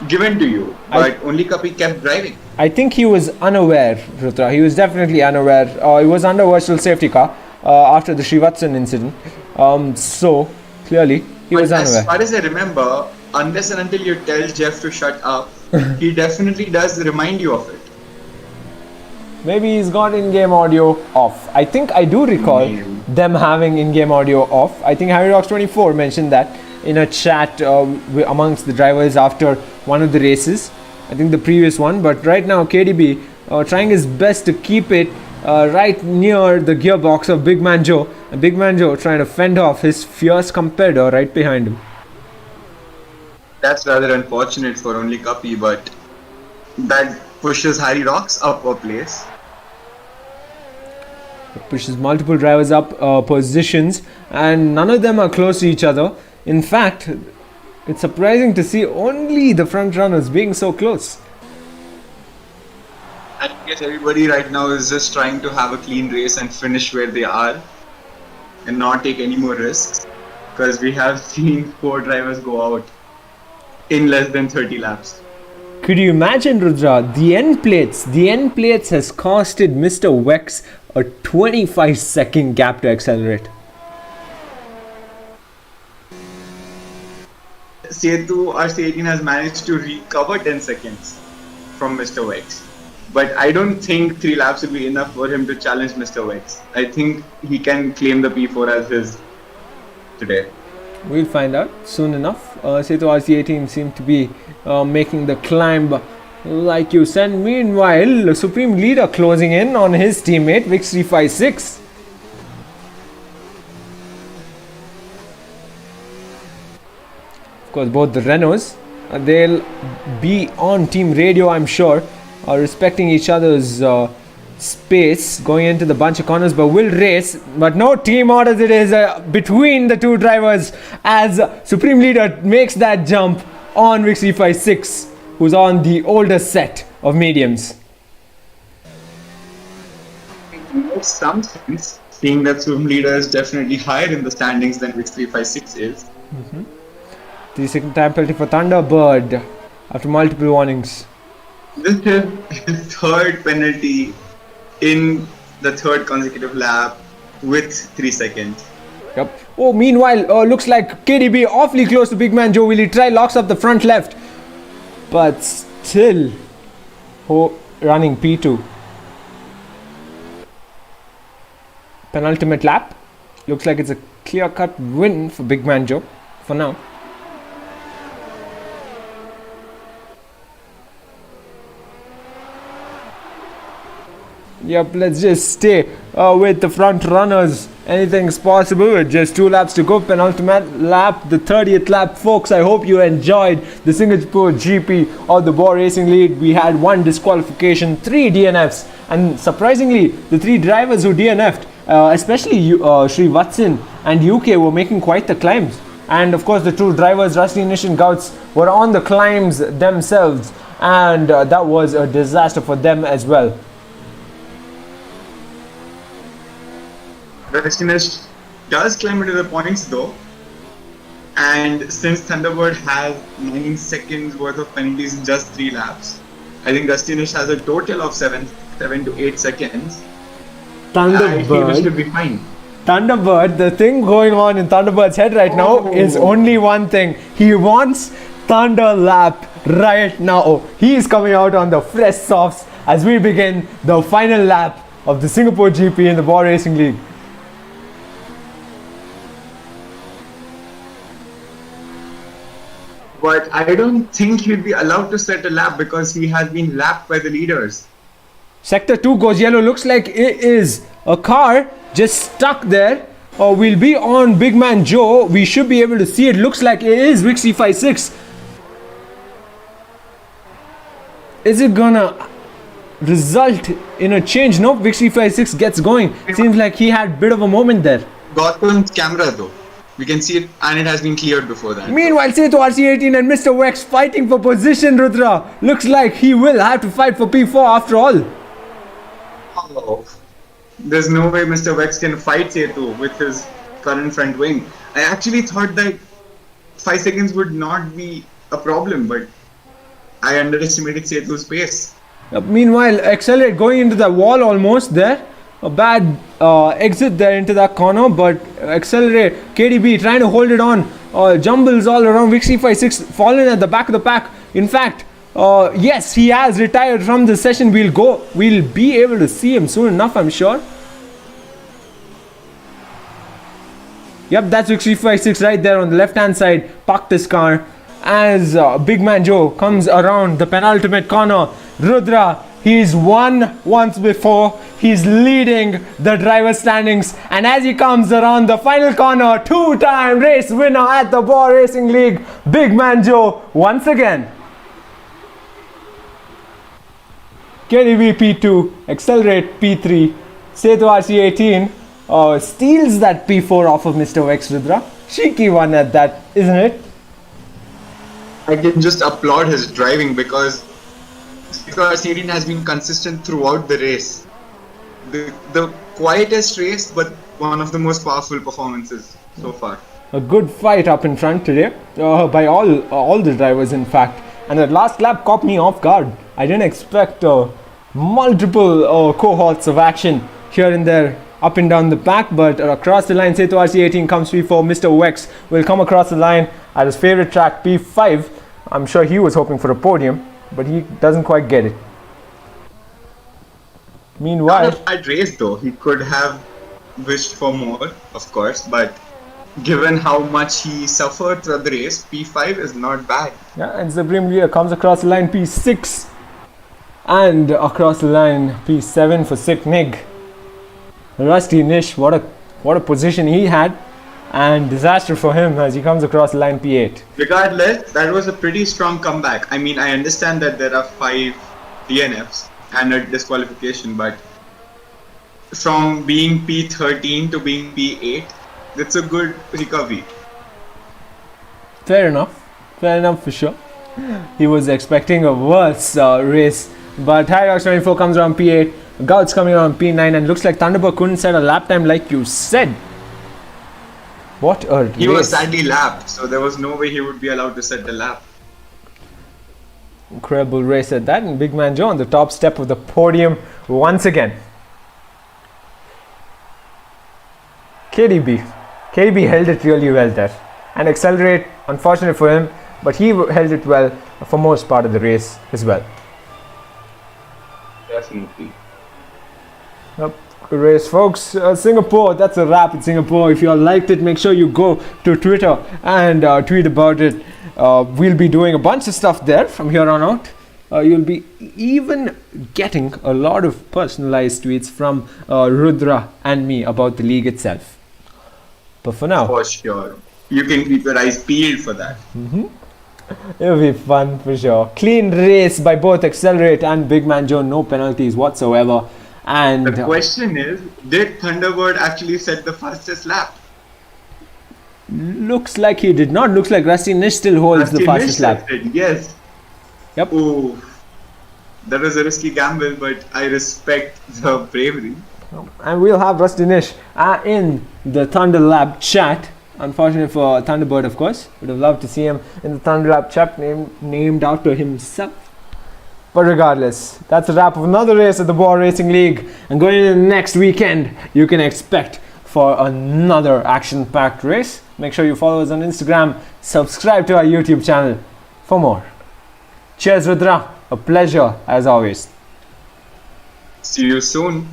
given to you. But only Kapi kept driving. I think he was unaware, Rutra. He was definitely unaware. He was under virtual safety car after the Srivatsan incident. So, clearly, he was unaware. As far as I remember, unless and until you tell Jeff to shut up, he definitely does remind you of it. Maybe he's got in-game audio off. I think I do recall them having in-game audio off. I think HarryRocks24 mentioned that in a chat amongst the drivers after one of the races. I think the previous one. But right now, KDB trying his best to keep it right near the gearbox of Big Man Joe. And Big Man Joe trying to fend off his fierce competitor right behind him. That's rather unfortunate for only Kapi, but that pushes Harry Rocks up a place. It pushes multiple drivers up positions, and none of them are close to each other. In fact, it's surprising to see only the front runners being so close. I guess everybody right now is just trying to have a clean race and finish where they are and not take any more risks, because we have seen 4 drivers go out in less than 30 laps. Could you imagine, Rudra, the end plates has costed Mr. Wex a 25-second gap to accelerate. Setu RC18 has managed to recover 10 seconds from Mr. Wex. But I don't think 3 laps will be enough for him to challenge Mr. Wex. I think he can claim the P4 as his today. We'll find out soon enough. Setu RC18 seemed to be making the climb, like you said. Meanwhile, Supreme Leader closing in on his teammate, Vix356. Of course, both the Renaults, they'll be on team radio, I'm sure, respecting each other's space going into the bunch of corners, but will race. But no team orders, it is between the two drivers as Supreme Leader makes that jump on Vix356, who's on the older set of mediums. It makes some sense seeing that swim leader is definitely higher in the standings than which 356 is. 3-second time penalty for Thunderbird after multiple warnings. This is his third penalty in the third consecutive lap with 3 seconds. Yep. Oh, meanwhile, looks like KDB awfully close to Big Man Joe. Will he try locks up the front left? But still running P2. Penultimate lap. Looks like it's a clear-cut win for Big Man Joe for now. Yep, let's just stay with the front runners. Anything's possible with just 2 laps to go. Penultimate lap, the 30th lap, folks. I hope you enjoyed the Singapore GP of the Bwoah Racing League. We had 1 disqualification, 3 DNFs, and surprisingly, the 3 drivers who DNF'd, especially Sri Vatsan and UK, were making quite the climbs. And of course, the 2 drivers, Rusty Nish and Gouts, were on the climbs themselves, and that was a disaster for them as well. Rusty Nish does climb into the points though, and since Thunderbird has 9 seconds worth of penalties in just 3 laps, I think Rusty Nish has a total of 7 to 8 seconds. I think this should be fine. Thunderbird, the thing going on in Thunderbird's head right now is only one thing. He wants Thunder Lap right now. He is coming out on the fresh softs as we begin the final lap of the Singapore GP in the Bwoah Racing League. But I don't think he'll be allowed to set a lap because he has been lapped by the leaders. Sector 2 goes yellow. Looks like it is a car just stuck there. We'll be on Big Man Joe. We should be able to see it. Looks like it is Wixie 56. Is it gonna result in a change? No, Wixie 56 gets going. Seems like he had a bit of a moment there. Gautam's camera though. We can see it, and it has been cleared before that. Meanwhile, Setu RC18 and Mr. Wex fighting for position, Rudra. Looks like he will have to fight for P4 after all. Oh, there's no way Mr. Wex can fight Setu with his current front wing. I actually thought that 5 seconds would not be a problem, but I underestimated Setu's pace. Meanwhile, Accelerate going into the wall almost there. A bad exit there into that corner, but Accelerate, KDB trying to hold it on. Jumbles all around. Wixie 56 fallen at the back of the pack. In fact, yes, he has retired from the session. We'll be able to see him soon enough, I'm sure. Yep, that's Wixie 56 right there on the left hand side. Parked his car as Big Man Joe comes around the penultimate corner. Rudra, he's won once before. He's leading the driver standings, and as he comes around the final corner, 2-time race winner at the Bwoah Racing League, Big Man Joe once again. KDB P2, Accelerate P3, Setu RC18 steals that P4 off of Mr. Wex, Rudra. Cheeky one at that, isn't it? I can just applaud his driving because RC18 has been consistent throughout the race. The quietest race, but one of the most powerful performances so far. A good fight up in front today by all the drivers, in fact. And the last lap caught me off guard. I didn't expect multiple cohorts of action here and there, up and down the pack, but across the line, Setu RC18 comes P4. Mr. Wex will come across the line at his favorite track, P5. I'm sure he was hoping for a podium, but he doesn't quite get it. Meanwhile, not a bad race though. He could have wished for more, of course, but given how much he suffered throughout the race, P5 is not bad. Yeah, and Supreme Leader comes across the line, P6, and across the line, P7 for Sick Nig. Rusty Nish, what a position he had, and disaster for him as he comes across the line, P8. Regardless, that was a pretty strong comeback. I mean, I understand that there are 5 DNFs and a disqualification, but from being P13 to being P8, that's a good recovery. Fair enough for sure. He was expecting a worse race, but Hyrox24 comes around P8. Gouts coming on P9, and looks like Thunderbird couldn't set a lap time like you said. What a race. He was sadly lapped, so there was no way he would be allowed to set the lap. Incredible race at that, and Big Man Joe on the top step of the podium once again. KDB held it really well there, and Accelerate, unfortunate for him, but he held it well for most part of the race as well. Definitely. Yep. Good race, folks. Singapore, that's a wrap in Singapore. If you all liked it, make sure you go to Twitter and tweet about it. We'll be doing a bunch of stuff there from here on out. You'll be even getting a lot of personalized tweets from Rudra and me about the league itself. But for now, for sure, you can keep your eyes peeled for that. It'll be fun for sure. Clean race by both Accelerate and Big Man Joe. No penalties whatsoever. And the question is, did Thunderbird actually set the fastest lap? Looks like he did not. Looks like Rusty Nish still holds the fastest lap. Yes. Yep. Oh, that was a risky gamble, but I respect the bravery. And we'll have Rusty Nish in the Thunder Lab chat. Unfortunate for Thunderbird, of course. Would have loved to see him in the Thunder Lab chat, named after himself. But regardless, that's a wrap of another race at the Bwoah Racing League. And going into the next weekend, you can expect for another action-packed race. Make sure you follow us on Instagram. Subscribe to our YouTube channel for more. Cheers, Rudra. A pleasure as always. See you soon.